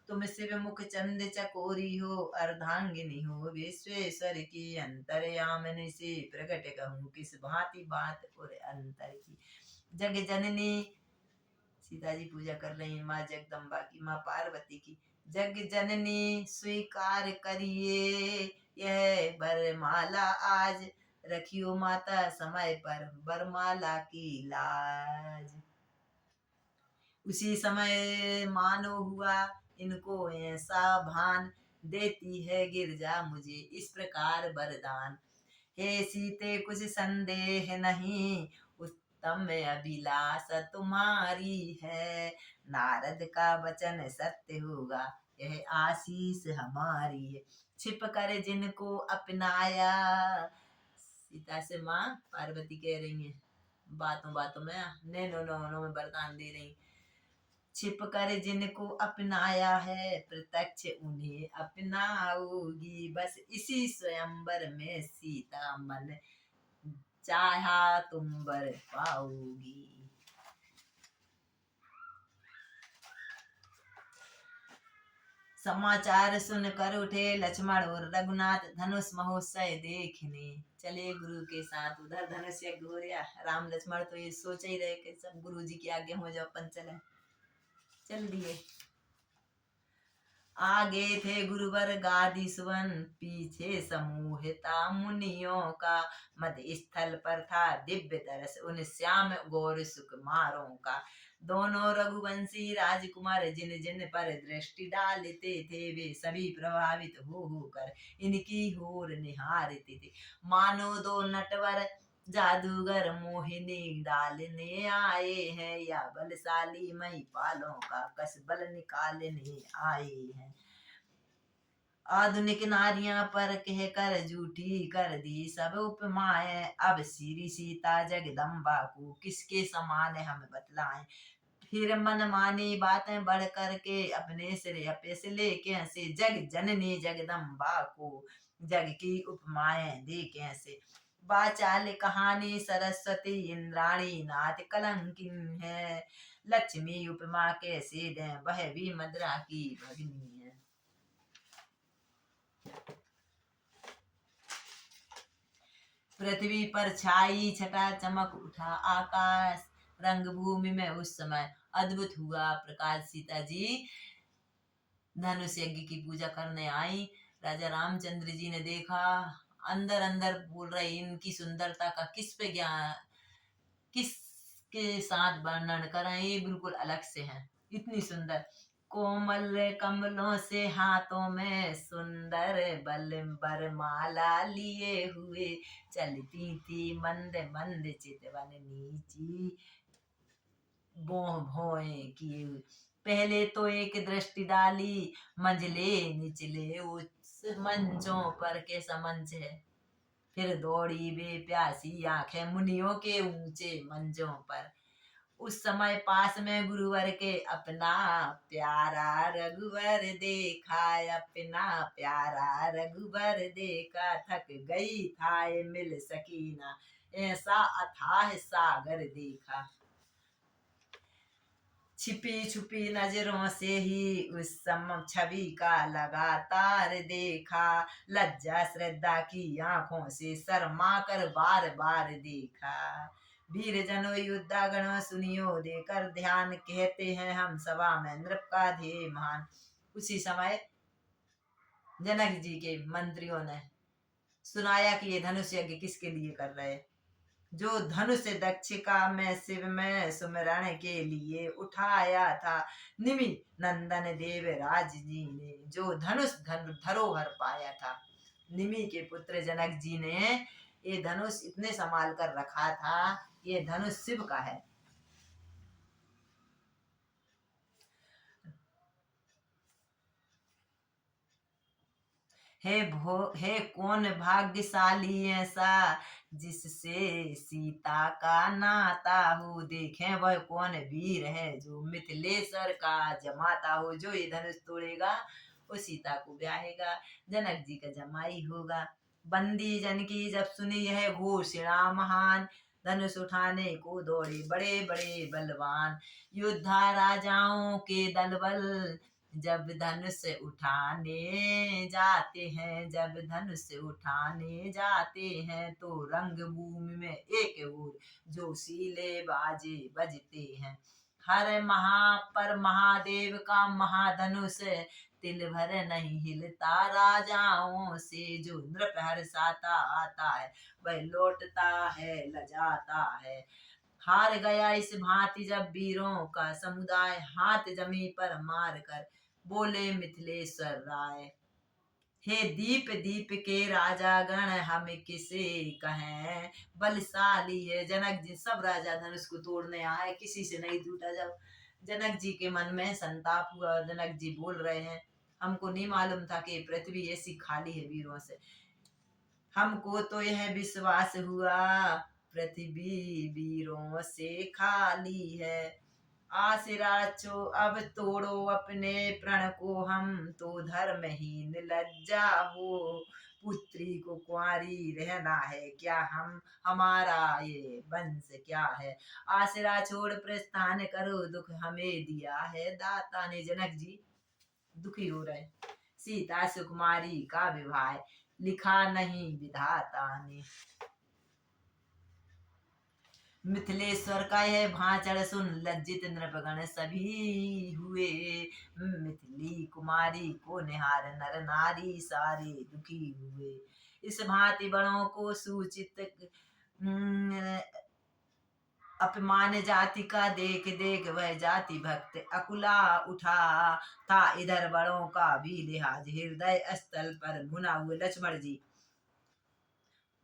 Speaker 1: तुम शिव मुख चंद चकोरी हो, अर्धांगिनी हो विश्वेश्वर की। अंतर्यामिनी से प्रकट कहूँ, किस भांति बात और अंतर की। जग जननी सीता जी पूजा कर रही हैं माँ जगदम्बा की, माँ पार्वती की। जग जननी स्वीकार करिए यह बरमाला आज, रखियो माता समय पर बरमाला की लाज। उसी समय मानो हुआ इनको ऐसा भान, देती है गिरजा मुझे इस प्रकार वरदान। हे सीते कुछ संदेह नहीं, उत्तम अभिलाष तुम्हारी है। नारद का वचन सत्य होगा, यह आशीष हमारी है। छिप कर जिनको अपनाया, सीता से माँ पार्वती कह रही है, बातों बातों में नैनो नैनो में वरदान दे रही। छिप कर जिनको अपनाया है प्रत्यक्ष उन्हें अपनाओगी। बस इसी स्वयंवर में सीता मन चाहा तुम बर पाओगी। समाचार सुनकर उठे लक्ष्मण और रघुनाथ धनुष महोत्सव देखने चले गुरु के साथ। उधर धनुष यज्ञ हो रहा। राम लक्ष्मण तो ये सोच ही रहे कि सब गुरु जी की आज्ञा हो जाओ, अपन चल दिए। आगे थे गुरुवर गादी सुवन, पीछे समूहता मुनियों का। मध्य स्थल पर था दिव्य दरस उन श्याम गौर सुकुमारों का। दोनों रघुवंशी राजकुमार जिन जिन पर दृष्टि डालते थे, वे सभी प्रभावित हो कर इनकी होर निहारते थे। मानो दो नटवर जादूगर मोहिनी डालने आए हैं, या बलशाली महिपालों का कस बल निकालने आए हैं। आधुनिक नारियां पर कहकर झूठी कर दी सब उपमाएं। अब श्री सीता जगदम्बा को किसके समान हम बतलाएं। फिर मन मानी बातें बढ़ करके अपने सिर फैसले कैसे। जग जननी जगदम्बा को जग की उपमाएं दे कैसे। बाचाल कहानी सरस्वती इंद्राणी नाथ कलंकिन है। लक्ष्मी उपमा कैसे दें, वह भी मद्रा की भगिनी है। पृथ्वी पर छाई छटा चमक उठा आकाश। रंगभूमि में उस समय अद्भुत हुआ प्रकाश। सीता जी धनुष यज्ञ की पूजा करने आई। राजा रामचंद्र जी ने देखा, अंदर अंदर बोल रहे इनकी सुंदरता का किस पे ज्ञान, किसके साथ वर्णन करें, ये बिल्कुल अलग से हैं, इतनी सुंदर। कोमल कमलों से हाथों में सुंदर बल बरमाला लिए हुए चलती थी मंद मंद चितवन नीची भों भोएं किए हुए। पहले तो एक दृष्टि डाली मंझले निचले उस मंचों पर के समंच है। फिर दौड़ी वे प्यासी आंखें मुनियों के ऊंचे मंचों पर। उस समय पास में गुरुवर के अपना प्यारा रघुवर देखा। अपना प्यारा रघुवर देखा, थक गई था मिल सकी ना ऐसा अथाह सागर देखा। छिपी छुपी नजरों से ही उस छवि का लगातार देखा। लज्जा श्रद्धा की आंखों से शर्मा कर बार बार देखा। वीर जनो युद्धागणों सुनियो देकर ध्यान, कहते हैं हम सभा में नृप का ध्येय महान। उसी समय जनक जी के मंत्रियों ने सुनाया कि ये धनुष यज्ञ किसके लिए कर रहे। जो धनुष दक्षिका में शिव में सुमिरण के लिए उठाया था निमि नंदन देवराज जी ने। जो धनुष धरोहर पाया था, निमि के पुत्र जनक जी ने ये धनुष इतने संभाल कर रखा था। ये धनुष शिव का है। है कौन भाग्यशाली ऐसा जिससे सीता का नाता हो। देखें वह कौन वीर है जो मिथिलेश्वर का जमाता हो। जो ये धनुष तोड़ेगा वो सीता को ब्याहेगा, जनक जी का जमाई होगा। बंदी जन की जब सुनी यह घोषणा महान, धनुष उठाने को दौड़े बड़े बड़े बलवान। योद्धा राजाओं के दल बल जब धनुष उठाने जाते हैं। जब धनुष उठाने जाते हैं तो रंगभूमि में एक ओर जोशीले बाजे बजते हैं। हर पर महादेव का महाधनुष तिल भर नहीं हिलता राजाओं से। जो नृप हर्षाता आता है वह लौटता है लजाता है। हार गया इस भांति जब वीरों का समुदाय, हाथ जमी पर मार कर बोले मिथिलेश्वर राय। हे दीप दीप के राजा गण हम किसे कहें, बलशाली है जनक जी। सब राजा धनुष को तोड़ने आए, किसी से नहीं टूटा। जब जनक जी के मन में संताप हुआ, जनक जी बोल रहे हैं हमको नहीं मालूम था कि पृथ्वी ऐसी खाली है वीरों से। हमको तो यह विश्वास हुआ पृथ्वी वीरों से खाली है। आसिरा छो अब तोड़ो अपने प्रण को, हम तो धर्महीन लज्जा हो। पुत्री को कुंवारी रहना है क्या, हम हमारा ये वंश क्या है। आसरा छोड़ प्रस्थान करो, दुख हमें दिया है दाता ने। जनक जी दुखी हो रहे। सीता सुकुमारी का विवाह लिखा नहीं विधाता ने। मिथिलेश्वर का यह भाषण सुन लज्जित नृपगण सभी हुए। मिथिली कुमारी को निहार नर नारी सारे दुखी हुए। इस भांति बड़ों को सूचित अपमान जाति का देख देख वह जाति भक्त अकुला उठा था। इधर बड़ों का भी लिहाज हृदय स्थल पर भुना हुए। लक्ष्मण जी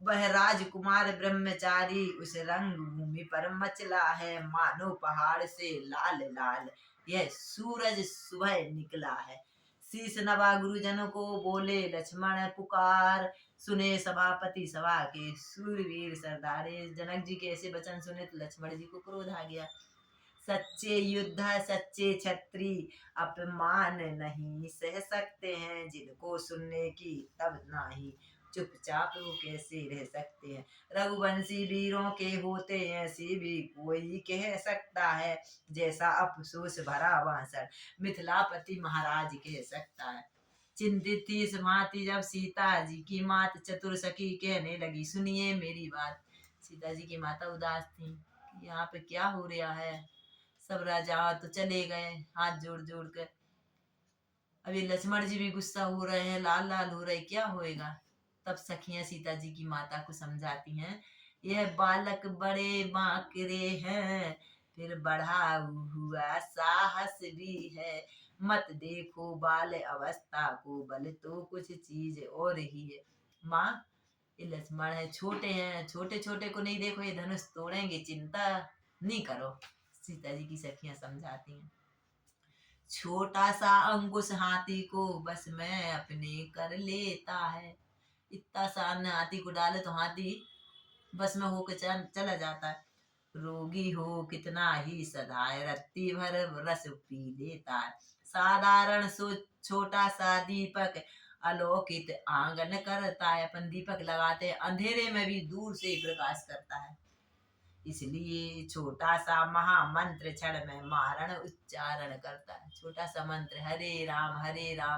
Speaker 1: वह राजकुमार ब्रह्मचारी उस रंग भूमि पर मचला है, मानो पहाड़ से लाल लाल यह सूरज सुबह निकला है। शीश नवा गुरुजनों को बोले लक्ष्मण पुकार, सुने सभापति सभा के सूरवीर सरदारे। जनक जी के ऐसे वचन सुने तो लक्ष्मण जी को क्रोध आ गया। सच्चे युद्ध सच्चे छत्री अपमान नहीं सह सकते हैं, जिनको सुनने की तब नहीं चुपचाप वो कैसे रह सकते हैं। रघुवंशी वीरों के होते ऐसे भी कोई कह सकता है, जैसा अफसोस भरा भाषण मिथिलापति महाराज कह सकता है। चिंतित थी इस भांति जब सीता जी की मात चतुर सखी कहने लगी, सुनिए मेरी बात। सीता जी की माता उदास थी, यहाँ पे क्या हो रहा है। सब राजा तो चले गए हाथ जोड़ जोड़ कर, अभी लक्ष्मण जी भी गुस्सा हो रहे हैं, लाल लाल हो रहे, क्या होएगा। तब सखियां सीता जी की माता को समझाती हैं, यह बालक बड़े बांकरे हैं, फिर बढ़ा हुआ साहस भी है। मत देखो बाल अवस्था को, बल तो कुछ चीज और ही है। माँ ये लक्ष्मण है, छोटे हैं, छोटे छोटे को नहीं देखो, ये धनुष तोड़ेंगे, चिंता नहीं करो। सीता जी की सखियां समझाती हैं। छोटा सा अंकुश हाथी को बस में अपने कर लेता है। इतना सा अन्न हाथी को डाले तो हाथी बस में होकर चला जाता है। रोगी हो कितना ही सदाए, रत्ती भर रस पी लेता है। साधारण सो छोटा सा दीपक अलौकित आंगन करता है। अपन दीपक लगाते अंधेरे में भी दूर से प्रकाश करता है। इसलिए छोटा सा महामंत्र क्षण में मारण उच्चारण करता है। छोटा सा मंत्र हरे राम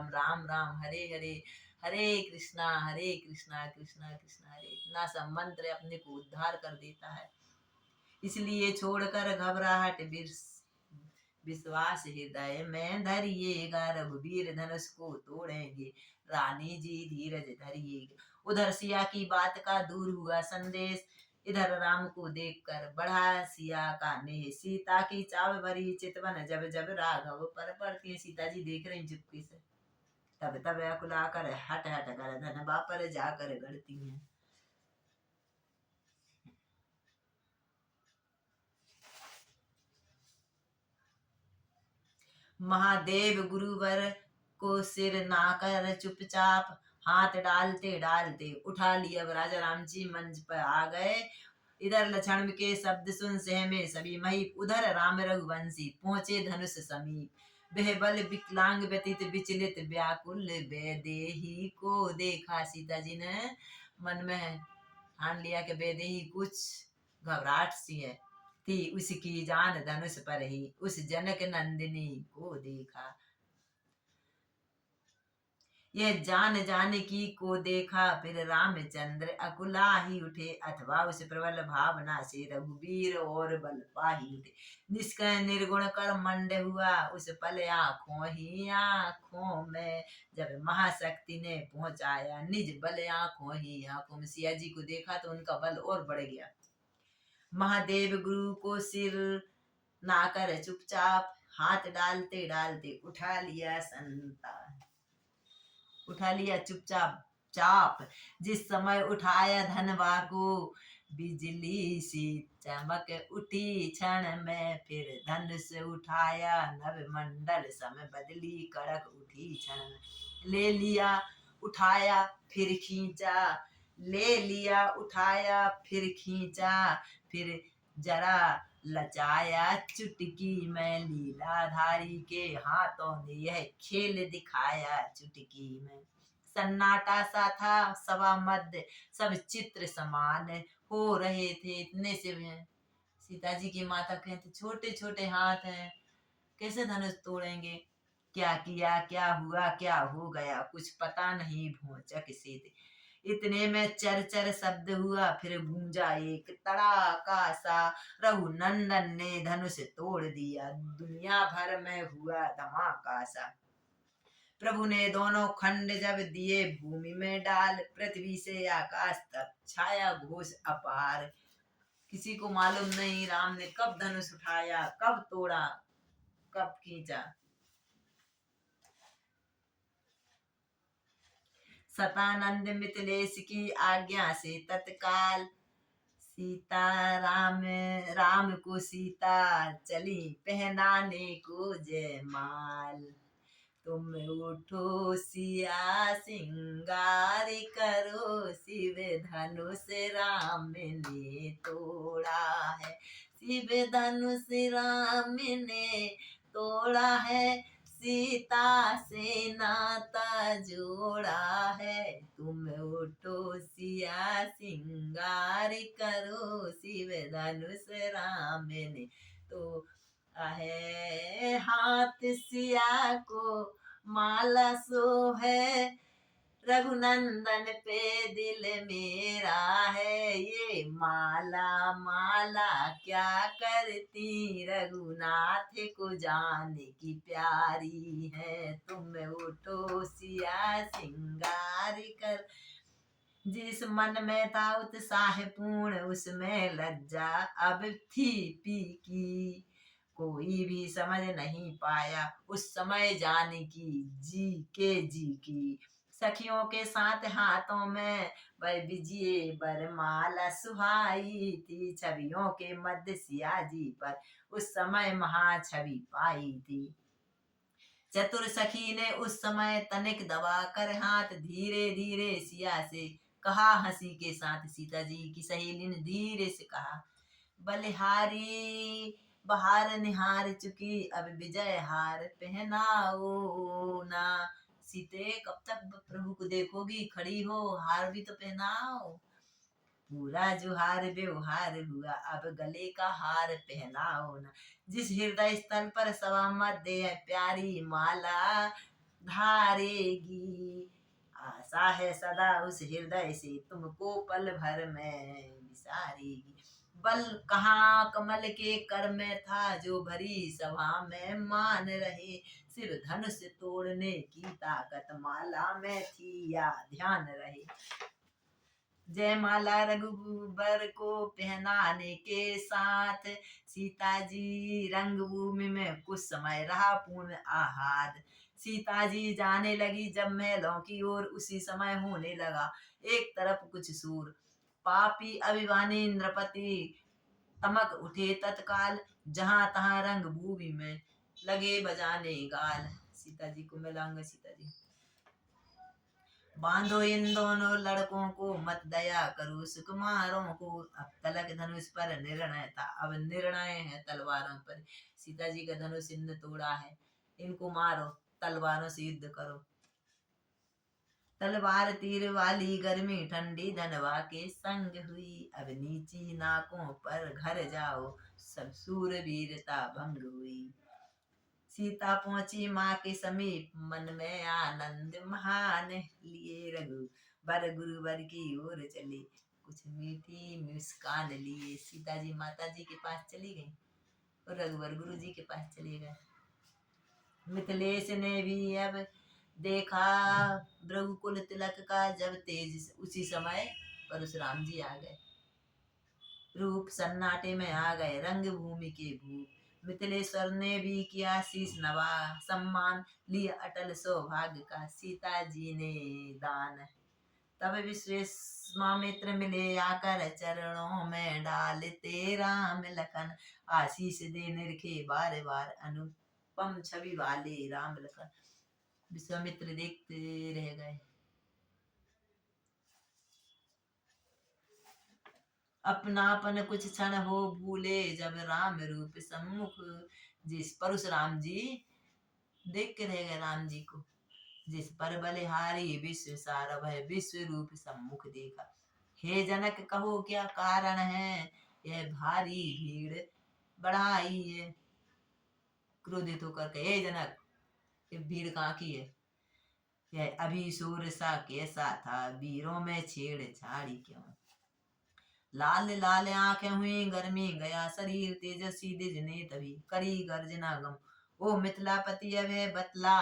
Speaker 1: राम राम हरे हरे, हरे कृष्णा कृष्णा कृष्णा हरे, इतना सा मंत्र अपने को उद्धार कर देता है। इसलिए छोड़कर घबराहट विश्वास हृदय में धरिएगा, रघुवीर धनुष को तोड़ेंगे, रानी जी धीरज धरिएगा। उधर सिया की बात का दूर हुआ संदेश, इधर राम को देखकर बढ़ा सिया का नेह। सीता की चाव भरी चितवन जब जब राघव पर पड़ती है। सीता जी देख रही चुपके से, तब तब अकुला कर हट हट कर धनबा पर जाकर गड़ती हैं। महादेव गुरुवर को सिर नाकर चुपचाप, हाथ डालते डालते उठा लिया। अब राजा राम जी मंच पर आ गए। इधर लक्ष्मण के शब्द सुन सहमे सभी मही, उधर राम रघुवंशी पहुंचे धनुष समीप। बेहबल विकलांग व्यतीत विचलित व्याकुल वैदेही को देखा। सीता जी ने मन में ठान लिया कि वैदेही कुछ घबराहट सी है थी। उसकी जान धनुष पर ही उस जनक नंदिनी को देखा। यह जान जानकी को देखा, फिर रामचंद्र अकुला ही उठे, अथवा उस प्रबल भावना से रघुवीर और बल पाही उठे। निष्कय निर्गुण कर मंड हुआ उस पल आँखों ही आँखों में, जब महाशक्ति ने पहुंचाया निज बल आँखों ही आँखों में। सिया जी को देखा तो उनका बल और बढ़ गया। महादेव गुरु को सिर नाकर चुपचाप, हाथ डालते डालते उठा लिया संतान, उठा लिया चुपचाप चाप। जिस समय उठाया धनवा को, बिजली सी चमक उठी क्षण में, फिर धनुष उठाया नभ मंडल सम बदली कड़क उठी क्षण में। ले लिया उठाया फिर खींचा, ले लिया उठाया फिर खींचा, फिर जरा लचाया चुटकी में, लीलाधारी के हाथों ने यह खेल दिखाया चुटकी में। सन्नाटा सा था सभा मध्य, सब चित्र समान हो रहे थे इतने से में। सीता जी की माता कहते छोटे छोटे हाथ हैं, कैसे धनुष तोड़ेंगे। क्या किया क्या हुआ क्या हो गया कुछ पता नहीं, भौचक से थे। इतने में चर चर शब्द हुआ, फिर गूंजा एक तड़ाका सा। रघुनंदन ने धनुष तोड़ दिया, दुनिया भर में हुआ धमाका सा। प्रभु ने दोनों खंड जब दिए भूमि में डाल, पृथ्वी से आकाश तक छाया घोष अपार। किसी को मालूम नहीं राम ने कब धनुष उठाया, कब तोड़ा, कब खींचा। सतानंद मिथिलेश की आज्ञा से तत्काल, सीता राम राम को सीता चली पहनाने को जयमाल। तुम उठो सिया सिंगार करो, शिव धनुष राम ने तोड़ा है, शिव धनुष राम ने तोड़ा है, सीता से नाता जोड़ा है। तुम उठो सिया सिंगार करो, शिव धनुष राम ने तो है। हाथ सिया को माला सो है, रघुनंदन पे दिल मेरा है। ये माला माला क्या करती, रघुनाथ को जाने की प्यारी है। तुम उठो सिया सिंगार कर, जिस मन में था उत्साह पूर्ण उसमें लज्जा अब थी फीकी। कोई भी समझ नहीं पाया उस समय जाने की, जी की। सखियों के साथ हाथों में वह विजय बरमाला सुहाई थी, छवियों के मध्य सिया जी पर उस समय महाछवि पाई थी। चतुर सखी ने उस समय तनिक दबा कर हाथ धीरे धीरे सिया से कहा, हंसी के साथ सीता जी की सहेली ने धीरे से कहा, बलिहारी बहार निहार चुकी, अब विजय हार पहनाओ ना। सीते कब तक प्रभु को देखोगी, खड़ी हो, हार भी तो पहनाओ। पूरा जो हार व्यवहार हुआ, अब गले का हार पहनाओ ना। जिस हृदय स्थल पर सवा मध्य प्यारी माला धारेगी, आशा है सदा उस हृदय से तुमको पल भर में विसारेगी। बल कहाँ कमल के कर में था, जो भरी सभा में मान रहे। सिर धनुष तोड़ने की ताकत माला में थी या ध्यान रहे। जयमाला रघुबर को पहनाने के साथ सीता जी रंगभूमि में कुछ समय रहा पूर्ण आह्लाद। सीता जी जाने लगी जब महलों की ओर, उसी समय होने लगा एक तरफ कुछ शूर। पापी अभिमानी इंद्रपति तमक उठे तत्काल, जहां तहां रंगभूमि में लगे बजाने गाल। सीता जी को मिलाऊंगा, सीता जी बांधो इन दोनों लड़कों को, मत दया करो सुकुमारों को। अब तलक धनुष पर निर्णय था, अब निर्णय है तलवारों पर। सीता जी का धनुष इनने तोड़ा है, इनको मारो, तलवारों से युद्ध करो। तलवार तीर वाली गर्मी ठंडी धनवा के संग हुई, अब नीची नाकों पर घर जाओ, सब सूरवीरता भंग हुई। सीता पहुंची माँ के समीप, मन में आनंद महान लिए रघु बर गुरुवर की ओर चली, कुछ मीठी मुस्कान लिए। सीता जी माता जी के पास चली गई और रघुवर गुरु जी के पास चले गए। मिथिलेश ने भी अब देखा रघुकुल तिलक का जब तेज, उसी समय परशुराम जी आ गए। रूप सन्नाटे में आ गए रंग भूमि के भूप। मिथिलेश्वर ने भी किया शीश नवा, सम्मान लिया अटल सौभाग्य का सीता जी ने दान। तब विश्वामित्र मिले आकर चरणों में डालते राम लखन, आशीष दे निरखे बार बार अनुपम छवि वाले राम लखन। विश्वामित्र देखते रह गए। अपनापन कुछ क्षण हो भूले, जब राम रूप सम्मुख। जिस परशुराम जी देख के रह गए राम जी को, जिस पर बलिहारी विश्व सार, वह विश्व रूप सम्मुख देखा। हे जनक कहो क्या कारण है, यह भारी भीड़ बढ़ाई है। क्रोधित होकर के, हे जनक ये भीड़ कहाँ की है, यह अभी सूर सा कैसा था, वीरों में छेड़छाड़ी क्यों। लाल लाल आंखें हुई गर्मी गया शरीर, तेजस्वी दिज ने तभी करी गर्जना गम। ओ मिथिलापति अब बतला,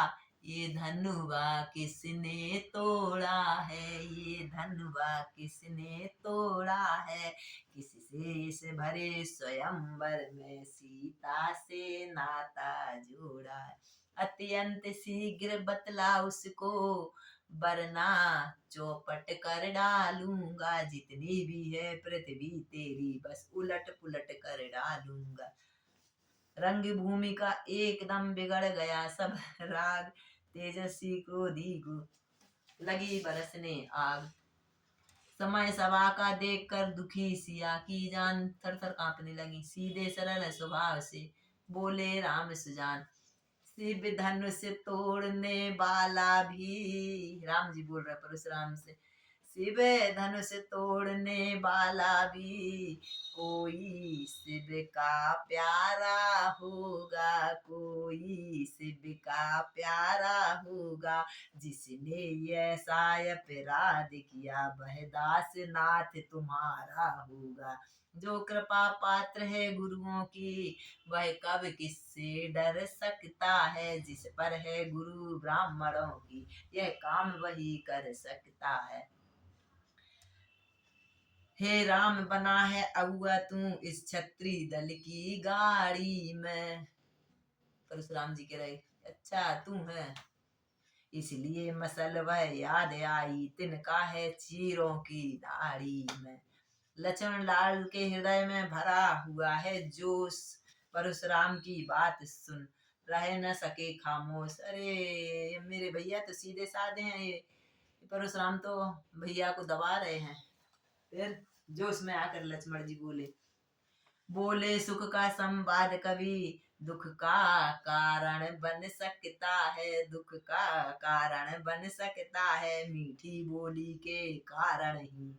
Speaker 1: ये धनुवा किसने तोड़ा है, ये धनुवा किसने तोड़ा है। किससे इस भरे स्वयंवर में सीता से नाता जोड़ा है। अत्यंत शीघ्र बतला उसको, वरना चौपट कर डालूंगा। जितनी भी है पृथ्वी तेरी, बस उलट पुलट कर डालूंगा। रंग भूमि का एकदम बिगड़ गया सब राग, तेजस्वी क्रोधी को लगी बरसने आग। समय सभा का देखकर दुखी सिया की जान थर थर कांपने लगी। सीधे सरल स्वभाव से बोले राम सुजान, शिव धनुष तोड़ने वाला भी, राम जी बोल रहे परशुराम से, शिव धनुष तोड़ने वाला भी कोई शिव का प्यारा होगा, कोई शिव का प्यारा होगा। जिसने ऐसा अपराध किया, वह दास नाथ तुम्हारा होगा। जो कृपा पात्र है गुरुओं की, वह कब किससे डर सकता है। जिस पर है गुरु ब्राह्मणों की, यह काम वही कर सकता है। हे राम बना है अगुआ तू इस क्षत्रिय दल की गाड़ी में। परशुराम जी कह रहे अच्छा तू है, इसलिए मसल वह याद आई, तिनका है चीरों की दाढ़ी में। लक्ष्मण लाल के हृदय में भरा हुआ है जोश, परशुराम की बात सुन रह न सके खामोश। अरे मेरे भैया तो सीधे साधे हैं, ये परशुराम तो भैया को दबा रहे हैं। फिर जोश में आकर लक्ष्मण जी बोले, बोले सुख का संवाद कभी दुख का कारण बन सकता है, दुख का कारण बन सकता है। मीठी बोली के कारण ही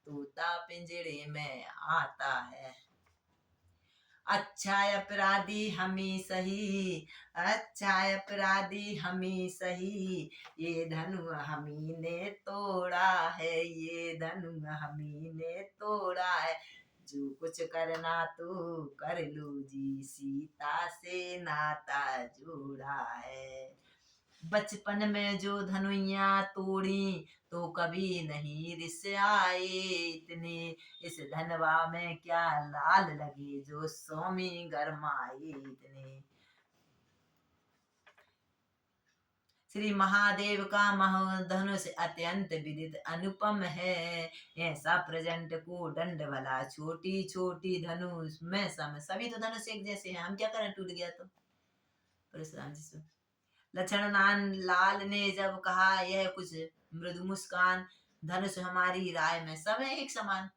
Speaker 1: तोता पिंजरे में आता है। अच्छा अपराधी हम ही सही, अच्छा अपराधी हम ही सही, ये धनु हम ही ने तोड़ा है, ये धनु हम ही ने तोड़ा है। जो कुछ करना तो कर लो जी, सीता से नाता जोड़ा है। बचपन में जो धनुइया तोड़ी, तो कभी नहीं रिस आए इतने। इस धनवा में क्या लाल लगे, जो स्वामी गरमाए इतने। श्री महादेव का महाधनुष अत्यंत विदित अनुपम है, ऐसा प्रजंट को दंड भला। छोटी छोटी धनुष में सम, सभी तो धनुष एक जैसे हैं, हम क्या करें टूट गया तो। परशुराम जी सुन, लक्ष्मण लाल ने जब कहा यह कुछ मृदु मुस्कान, धनुष हमारी राय में सब है एक समान।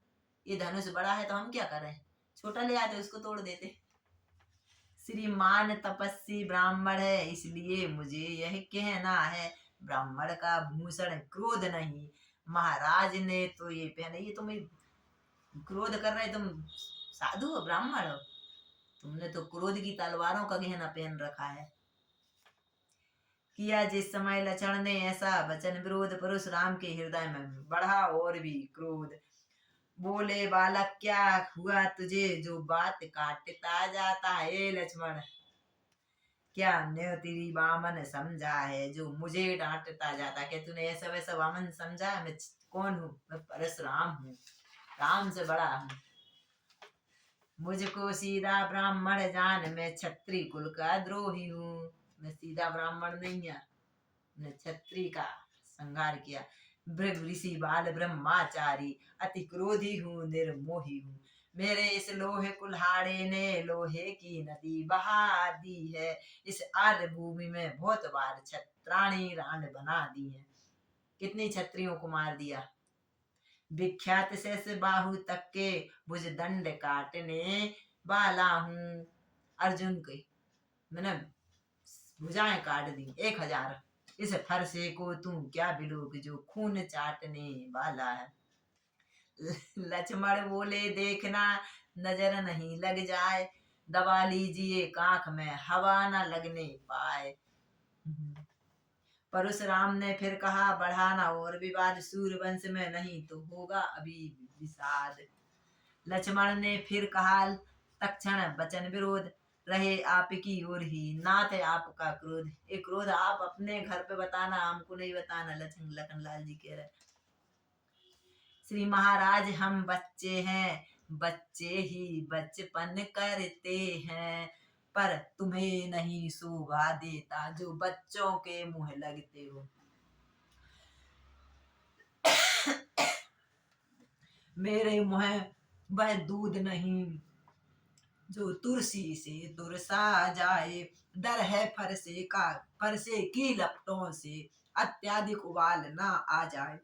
Speaker 1: ये धनुष बड़ा है तो हम क्या करें, छोटा ले आते उसको तोड़ देते। श्रीमान तपस्वी ब्राह्मण है, इसलिए मुझे यह कहना है, ब्राह्मण का भूषण क्रोध नहीं। महाराज ने तो ये पहना, ये तुम क्रोध कर रहे, तुम साधु हो ब्राह्मण हो, तुमने तो क्रोध की तलवारों का गहना पहन रखा है। किया जिस समय लक्ष्मण ने ऐसा वचन विरोध, परशुराम के हृदय में बढ़ा और भी क्रोध। बोले बालक क्या हुआ तुझे, जो बात काटता जाता है लक्ष्मण। क्या ने तेरी वामन समझा है, जो मुझे डांटता जाता। क्या तूने ऐसा वैसा वामन समझा है, मैं कौन हूँ, मैं परशुराम हूँ, राम से बड़ा हूँ। मुझको सीधा ब्राह्मण जान, मैं क्षत्रिय कुल का द्रोही हूँ। मैं सीधा ब्राह्मण नहीं है, मैं क्षत्रिय का संहार किया। भृग ऋषि बाल ब्रह्माचारी, अति क्रोधी हूँ निर्मोही हूँ। मेरे इस लोहे कुल्हाड़े ने लोहे की नदी बहा दी है। इस आर्य भूमि में बहुत बार छत्राणी रान बना दी है। कितनी छत्रियों को मार दिया। विख्यात शेष बाहु तक के भुज दंड काटने वाला हूँ। अर्जुन की मैंने भुजाएं काट दी 1000। इस फरसे को तू क्या बिलोग जो खून चाटने वाला है। लक्ष्मण बोले देखना नजर नहीं लग जाए, दबा लीजिए कांख में हवा न लगने पाए। परशुराम ने फिर कहा बढ़ाना और विवाद, सूर्यवंश में नहीं तो होगा अभी विषाद। लक्ष्मण ने फिर कहा तक्षण वचन विरोध, रहे आपकी ओर ही नाथ है आपका क्रोध। एक क्रोध आप अपने घर पे बताना, हमको नहीं बताना। लखन लाल जी कह रहे श्री महाराज हम बच्चे हैं, बच्चे ही बचपन करते हैं, पर तुम्हें नहीं शोभा देता जो बच्चों के मुंह लगते हो। मेरे मुंह वह दूध नहीं जो तुलसी से दुरसा जाए, डर है फरसे की लपटों से अत्याधिक उबाल ना आ जाए।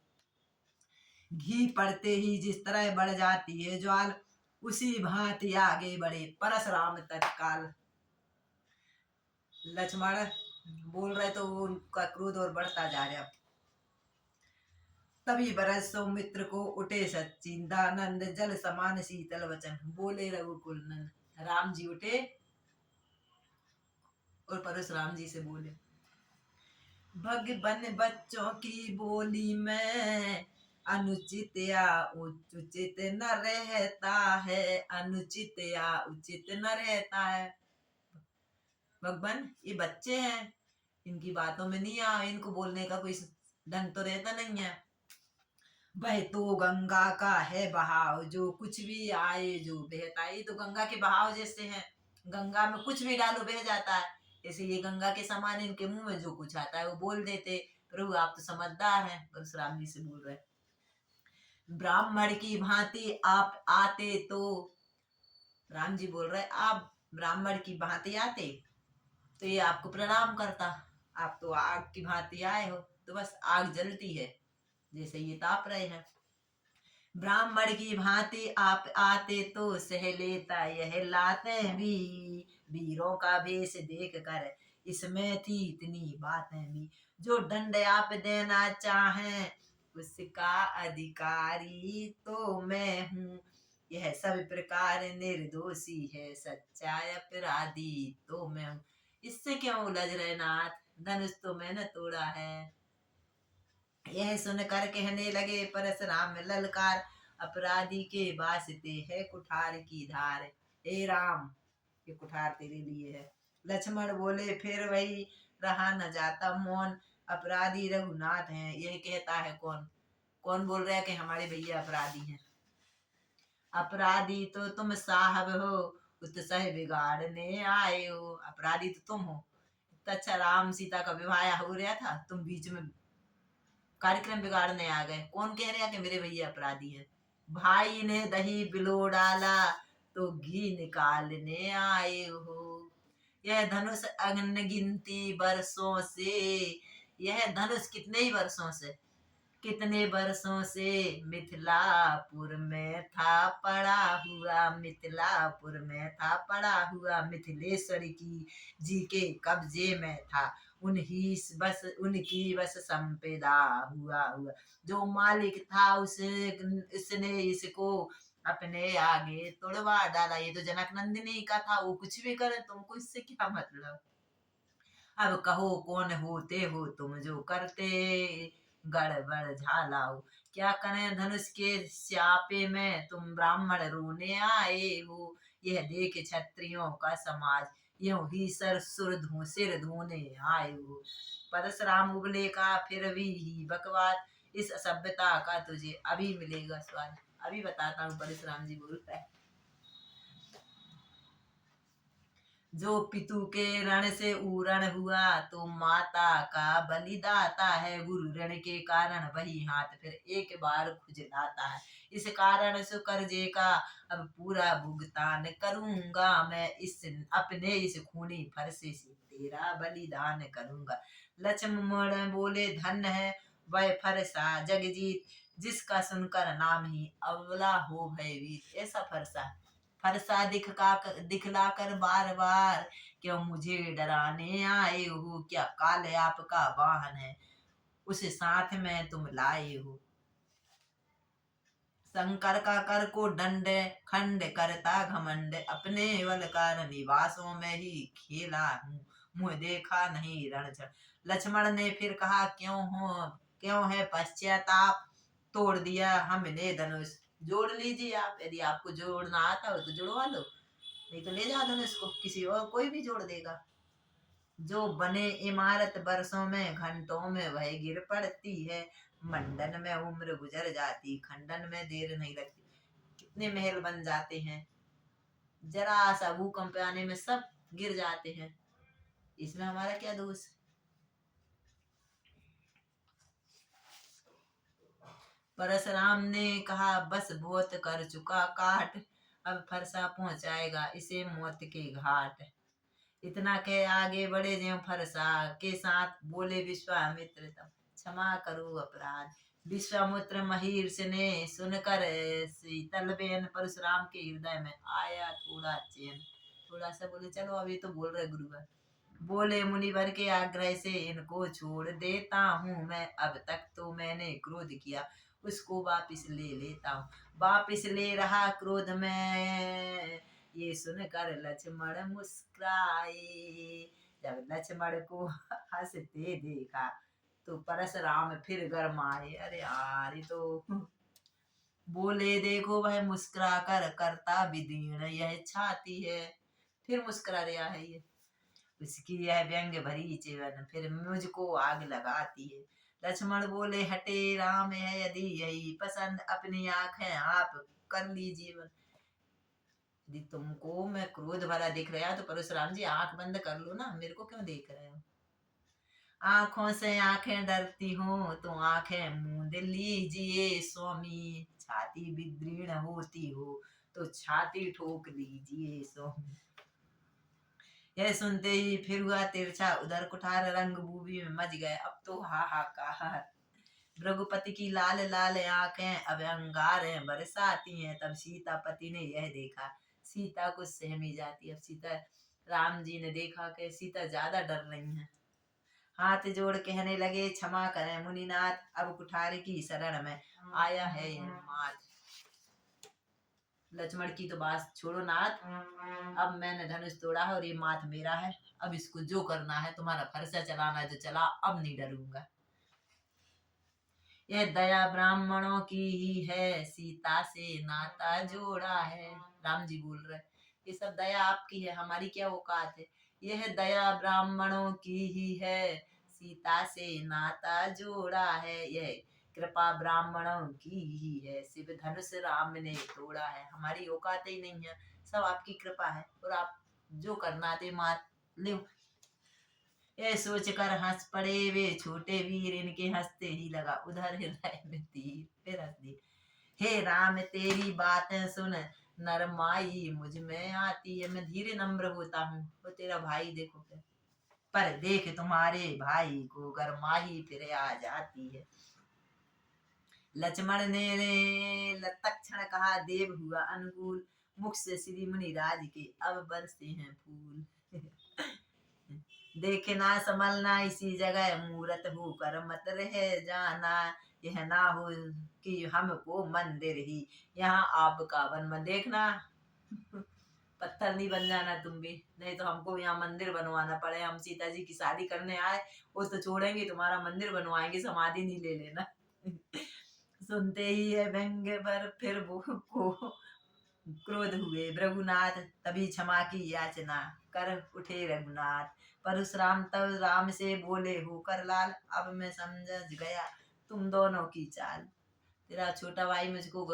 Speaker 1: घी पड़ते ही जिस तरह बढ़ जाती है ज्वाल, उसी भांति आगे बढ़े परशुराम तत्काल। लक्ष्मण बोल रहे तो उनका क्रोध और बढ़ता जा रहा। तभी बरस सौमित्र को उठे सच्चिदानंद, जल समान शीतल वचन बोले रघुकुल नंद। राम जी उठे और परशुराम जी से बोले भगवन बच्चों की बोली में अनुचित या उचित न रहता है, अनुचित या उचित न रहता है। भगवान ये बच्चे हैं, इनकी बातों में नहीं आ, इनको बोलने का कोई ढंग तो रहता नहीं है। वह तो गंगा का है बहाव, जो कुछ भी आए जो बहता है। ये तो गंगा के बहाव जैसे हैं, गंगा में कुछ भी डालो बह जाता है। ऐसे ये गंगा के समान इनके मुंह में जो कुछ आता है वो बोल देते। प्रभु आप तो समझदार हैं, परशुराम जी से बोल रहे। ब्राह्मण की भांति आप आते तो, राम जी बोल रहे आप ब्राह्मण की भांति आते तो ये आपको प्रणाम करता। आप तो आग की भांति आए हो, तो बस आग जलती है जैसे ये ताप रहे हैं। ब्राह्मण की भांति आप आते तो सह लेता यह लाते भी, वीरों का वेश देख कर इसमें थी इतनी बातें भी। जो दंड आप देना चाहें उसका अधिकारी तो मैं हूँ, यह सब प्रकार निर्दोषी है सच्चा अपराधी तो मैं हूँ। इससे क्यों उलझ रहे नाथ, धनुष तो मैंने तोड़ा है। यह सुन कर कहने लगे परशुराम ललकार, अपराधी के वास्ते है कुठार की धार। हे राम ये कुठार तेरे लिए है। लक्ष्मण बोले फिर वही रहा न जाता मौन, अपराधी रघुनाथ हैं। यह कहता है कौन, कौन बोल रहा है कि हमारे भैया अपराधी हैं। अपराधी तो तुम साहब हो, उत्साह बिगाड़ने आए हो। अपराधी तो तुम हो। अच्छा राम सीता का विवाह हो रहा था, तुम बीच में कार्यक्रम बिगाड़ने आ गए। कौन कह रहा कि मेरे भैया अपराधी हैं। भाई ने दही बिलो डाला तो घी निकालने आए हो। यह धनुष अनगिनती वर्षों से, यह धनुष कितने ही वर्षों से, कितने वर्षों से मिथिलापुर में था पड़ा हुआ, मिथिलापुर में था पड़ा हुआ, मिथिलेश्वर की जी के कब्जे में था। उनकी बस संपदा हुआ हुआ, जो मालिक था उसे इसने इसको अपने आगे तोड़वा डाला। ये तो जनक नंदिनी का था, वो कुछ भी करे तुमको इससे क्या मतलब। अब कहो कौन होते हो तुम जो करते गड़बड़ झालाओ। क्या करें धनुष के स्यापे में तुम ब्राह्मण रोने आए हो। यह देख क्षत्रियों का समाज यूं ही सिर धोने आए हो। परशुराम उबले का फिर भी ही बकवास, इस सभ्यता का तुझे अभी मिलेगा स्वाद। अभी बताता हूँ परशुराम जी बोलता है। जो पितु के रण से उरण हुआ तो माता का बलिदाता है। गुरु ऋण के कारण वही हाथ फिर एक बार खुजलाता है। इस कारण से कर्जे का अब पूरा भुगतान करूंगा मैं, इस अपने इस खूनी फरसे से तेरा बलिदान करूंगा। लक्ष्मण बोले धन है वह फरसा जगजीत, जिसका सुनकर नाम ही अवला हो भयभीत। ऐसा फरसा फरसा दिखला कर बार बार, क्यों मुझे डराने आए हो, क्या काल आपका वाहन है, उस साथ में तुम लाए हो। शंकर का कर को दंड खंड करता घमंड, अपने बलकार निवासों में ही खेला हूँ, मुँह देखा नहीं रण छल। लक्ष्मण ने फिर कहा, क्यों है पश्चाताप, तोड़ दिया हमने धनुष। जोड़ लीजिए आप, यदि आपको जोड़ना आता हो तो जुड़वा लो, नहीं तो ले जाओ धनुष को, किसी और कोई भी जोड़ देगा। जो बने इमारत बरसों में, घंटों में वह गिर पड़ती है, मंडन में उम्र गुजर जाती, खंडन में देर नहीं लगती। कितने महल बन जाते हैं, जरा सा भूकंप आने में सब गिर जाते हैं, इसमें हमारा क्या दोष। परशुराम ने कहा, बस बहुत कर चुका काट, अब फरसा पहुंचाएगा इसे मौत के घाट। इतना कह आगे बढ़े ज्यों फरसा के साथ, बोले विश्वामित्र तब क्षमा करो अपराध। विश्वामित्र महीर्ष ने सुनकर शीतल बेन, परशुराम के हृदय में आया थोड़ा चैन। थोड़ा सा बोले, चलो अभी तो बोल रहे गुरुवर। बोले, मुनिवर के आग्रह से इनको छोड़ देता हूँ मैं, अब तक तो मैंने क्रोध किया, उसको वापिस ले लेता हूँ। वापिस ले रहा क्रोध में, ये सुनकर लक्ष्मण मुस्कुराए। जब लक्ष्मण को हंसते देखा तो परशुराम फिर गरमाए। अरे यार, ये तो बोले, देखो वह मुस्कुरा कर करता विदीर्ण यह छाती है। फिर मुस्कुरा रहा है ये, उसकी यह व्यंग भरी चिवन फिर मुझको आग लगाती है। लक्ष्मण बोले, हटे राम है यदि यही पसंद, अपनी आंखें आप कर लीजिए। यदि तुमको मैं क्रोध भरा दिख रहा तो परशुराम जी आंख बंद कर लो ना, मेरे को क्यों देख रहे हो। आंखों से आंखें डरती हो तो आंखें मूंद लीजिए स्वामी, छाती विदीर्ण होती हो तो छाती ठोक लीजिए स्वामी। यह सुनते ही फिर हुआ तिरछा, उधर कुठार रंग भूमि में मच गए अब तो हाहाकार। रघुपति की लाल लाल आंखें अब अंगारें बरसाती हैं। तब सीता पति ने यह देखा, सीता को सहमी जाती। अब सीता, राम जी ने देखा कि सीता ज्यादा डर रही हैं, हाथ जोड़ कहने लगे, क्षमा करें मुनिनाथ, अब कुठार की शरण में आया है यह मात। लक्ष्मण की तो बात छोड़ो नाथ, अब मैंने धनुष तोड़ा है और ये माथ मेरा है, अब इसको जो करना है, तुम्हारा फरसा चलाना है तो चला, अब नहीं डरूंगा। यह दया ब्राह्मणों की ही है, सीता से नाता जोड़ा है। राम जी बोल रहे, ये सब दया आपकी है, हमारी क्या औकात है। यह दया ब्राह्मणों की ही है, सीता से नाता जोड़ा है। यह कृपा ब्राह्मणों की ही है, शिव धनुष राम ने तोड़ा है। हमारी औकात ही नहीं है, सब आपकी कृपा है, और आप जो करना थे मार ले। ये सोचकर हंस पड़े वे छोटे वीर, इनके हंसते ही लगा उधर हृदय में तीर। फिर हंस दी, हे राम तेरी बातें सुन नरमाई मुझ में आती है। मैं धीरे नम्र होता हूँ, वो तेरा भाई देखो फिर, पर देख तुम्हारे भाई को गरमाई फिर आ जाती है। लक्ष्मण ने तत्क्षण कहा, देव हुआ अनुकूल, मुख से श्री मुनि राज के अब बरसते हैं फूल। देखना संभलना इसी जगह, मूरत होकर मत रह जाना, यह ना हो कि हमको मंदिर ही यहाँ आपका वन में देखना। पत्थर नहीं बन जाना तुम भी, नहीं तो हमको यहाँ मंदिर बनवाना पड़े। हम सीता जी की शादी करने आए, वो तो छोड़ेंगे, तुम्हारा मंदिर बनवाएंगे, समाधि नहीं ले लेना। सुनते ही है व्यंग्य पर फिर वो को क्रोध हुए रघुनाथ, तभी क्षमा की याचना कर उठे रघुनाथ। परशुराम तब राम से बोले, होकर लाल, अब मैं समझ गया तुम दोनों की चाल। तेरा छोटा भाई मुझको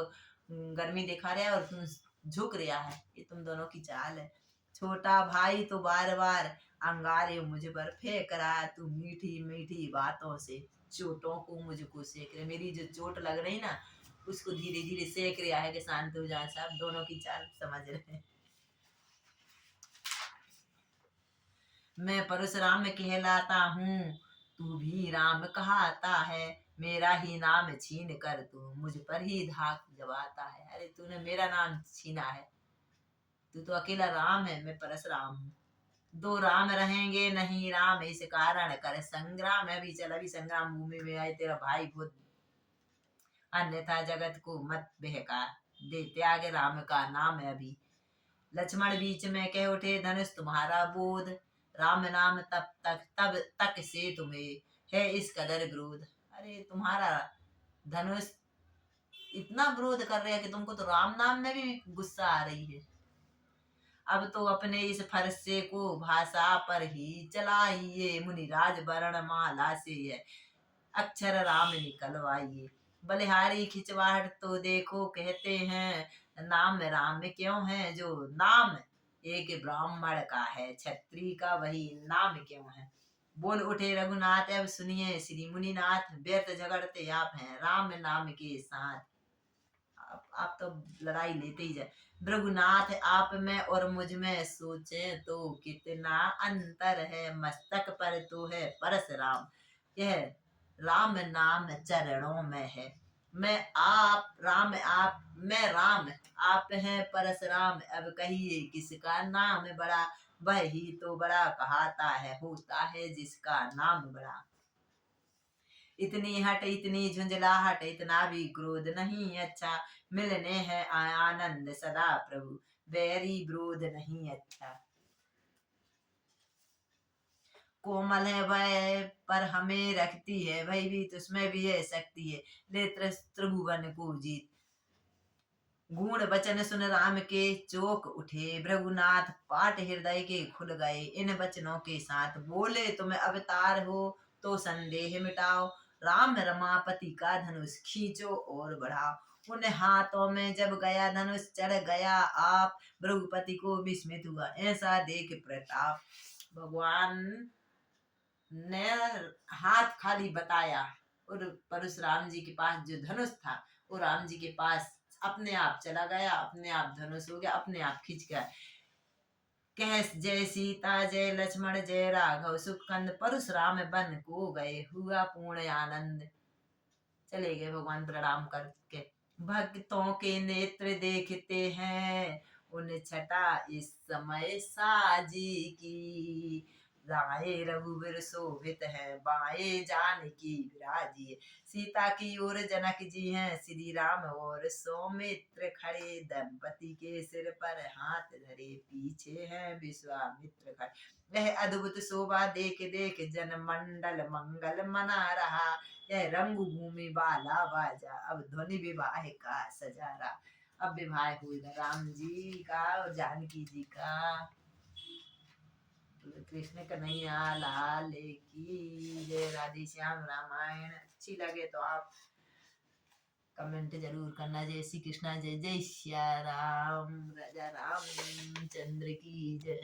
Speaker 1: गर्मी दिखा रहा है और तुम झुक रहा है, ये तुम दोनों की चाल है। छोटा भाई तो बार बार अंगारे मुझ पर फेंक रहा है, तू मीठी मीठी बातों से चोटों को मुझको सेक रहे। मेरी जो चोट लग रही ना, उसको धीरे धीरे सेक रहा है कि शांत हो जाए। साहब दोनों की चाल समझ रहे हैं। मैं परशुराम कहलाता हूँ, तू भी राम कहाता है, मेरा ही नाम छीन कर तू मुझ पर ही धाक जमाता है। अरे तूने मेरा नाम छीना है, तू तो अकेला राम है, मैं परशुराम हूँ। दो राम रहेंगे नहीं राम, इस कारण कर संग्राम है। अभी चल, अभी संग्राम भूमि में आए तेरा भाई बहुत, अन्यथा जगत को मत बहका दे, त्याग राम का नाम है अभी। लक्ष्मण बीच में कह उठे धनुष तुम्हारा बोध, राम नाम तब तक से तुम्हें है इस कदर विरोध। अरे तुम्हारा धनुष इतना विरोध कर रहे हैं कि तुमको तो राम नाम में भी गुस्सा आ रही है। अब तो अपने इस फरसे को भाषा पर ही चलाइए, मुनिराज वर्ण माला से है अक्षर राम निकलवाइए। बलिहारी खिंचवाहट तो देखो कहते हैं नाम राम क्यों है, जो नाम एक ब्राह्मण का है क्षत्रिय का वही नाम क्यों है। बोल उठे रघुनाथ अब सुनिए श्री मुनिनाथ, व्यर्थ झगड़ते आप हैं राम नाम के साथ। आप तो लड़ाई लेते ही जाए। भृगुनाथ आप में और मुझ में सोचे तो कितना अंतर है, मस्तक पर तो है परशुराम, यह राम नाम चरणों में है। मैं आप राम आप, मैं राम आप हैं परशुराम, अब कहिए किसका नाम बड़ा, वह ही तो बड़ा कहाता है होता है जिसका नाम बड़ा। इतनी हट इतनी झुंझलाहट इतना भी क्रोध नहीं अच्छा, मिलने है आनंद सदा प्रभु बैरी विरोध नहीं अच्छा। कोमल है वह पर हमें रखती है, वही भी तो उसमें भी है शक्ति है, ले त्रिभुवन को जीत। गूढ़ वचन सुन राम के चौक उठे, भृगुनाथ पाट हृदय के खुल गए। इन वचनों के साथ बोले तुम अवतार हो तो संदेह मिटाओ, राम रमापति का धनुष खींचो और बढ़ाओ। उन हाथों में जब गया धनुष चढ़ गया आप, भृगुपति को विस्मित हुआ ऐसा देख प्रताप। भगवान ने हाथ खाली बताया और परशुराम जी के पास जो धनुष था वो राम जी के पास अपने आप चला गया, अपने आप धनुष हो गया, अपने आप खिंच गया। कह जय सीता जय लक्ष्मण जय राघव सुखकंद, परशुराम बन को गए हुआ पूर्ण आनंद। चले गए भगवान प्रणाम करके। भक्तों के नेत्र देखते हैं उन छटा इस समय साजी की, दाए रघुवीर शोभित है बाए जानकी विराजी। सीता की ओर जनक जी हैं श्री राम और सौमित्र खड़े, दंपति के सिर पर हाथ धरे पीछे हैं विश्वामित्र खड़े। वह अद्भुत शोभा देख देख जन मंडल मंगल मना रहा, यह रंग भूमि बाला बाजा अब ध्वनि विवाह का सजारा। अब विवाह हुआ राम जी का और जानकी जी का। कृष्ण कन्हैया लाल की जय। राधे श्याम। रामायण अच्छी लगे तो आप कमेंट जरूर करना। जय श्री कृष्णा जय जय श्या राम। राजा रामचंद्र की जय।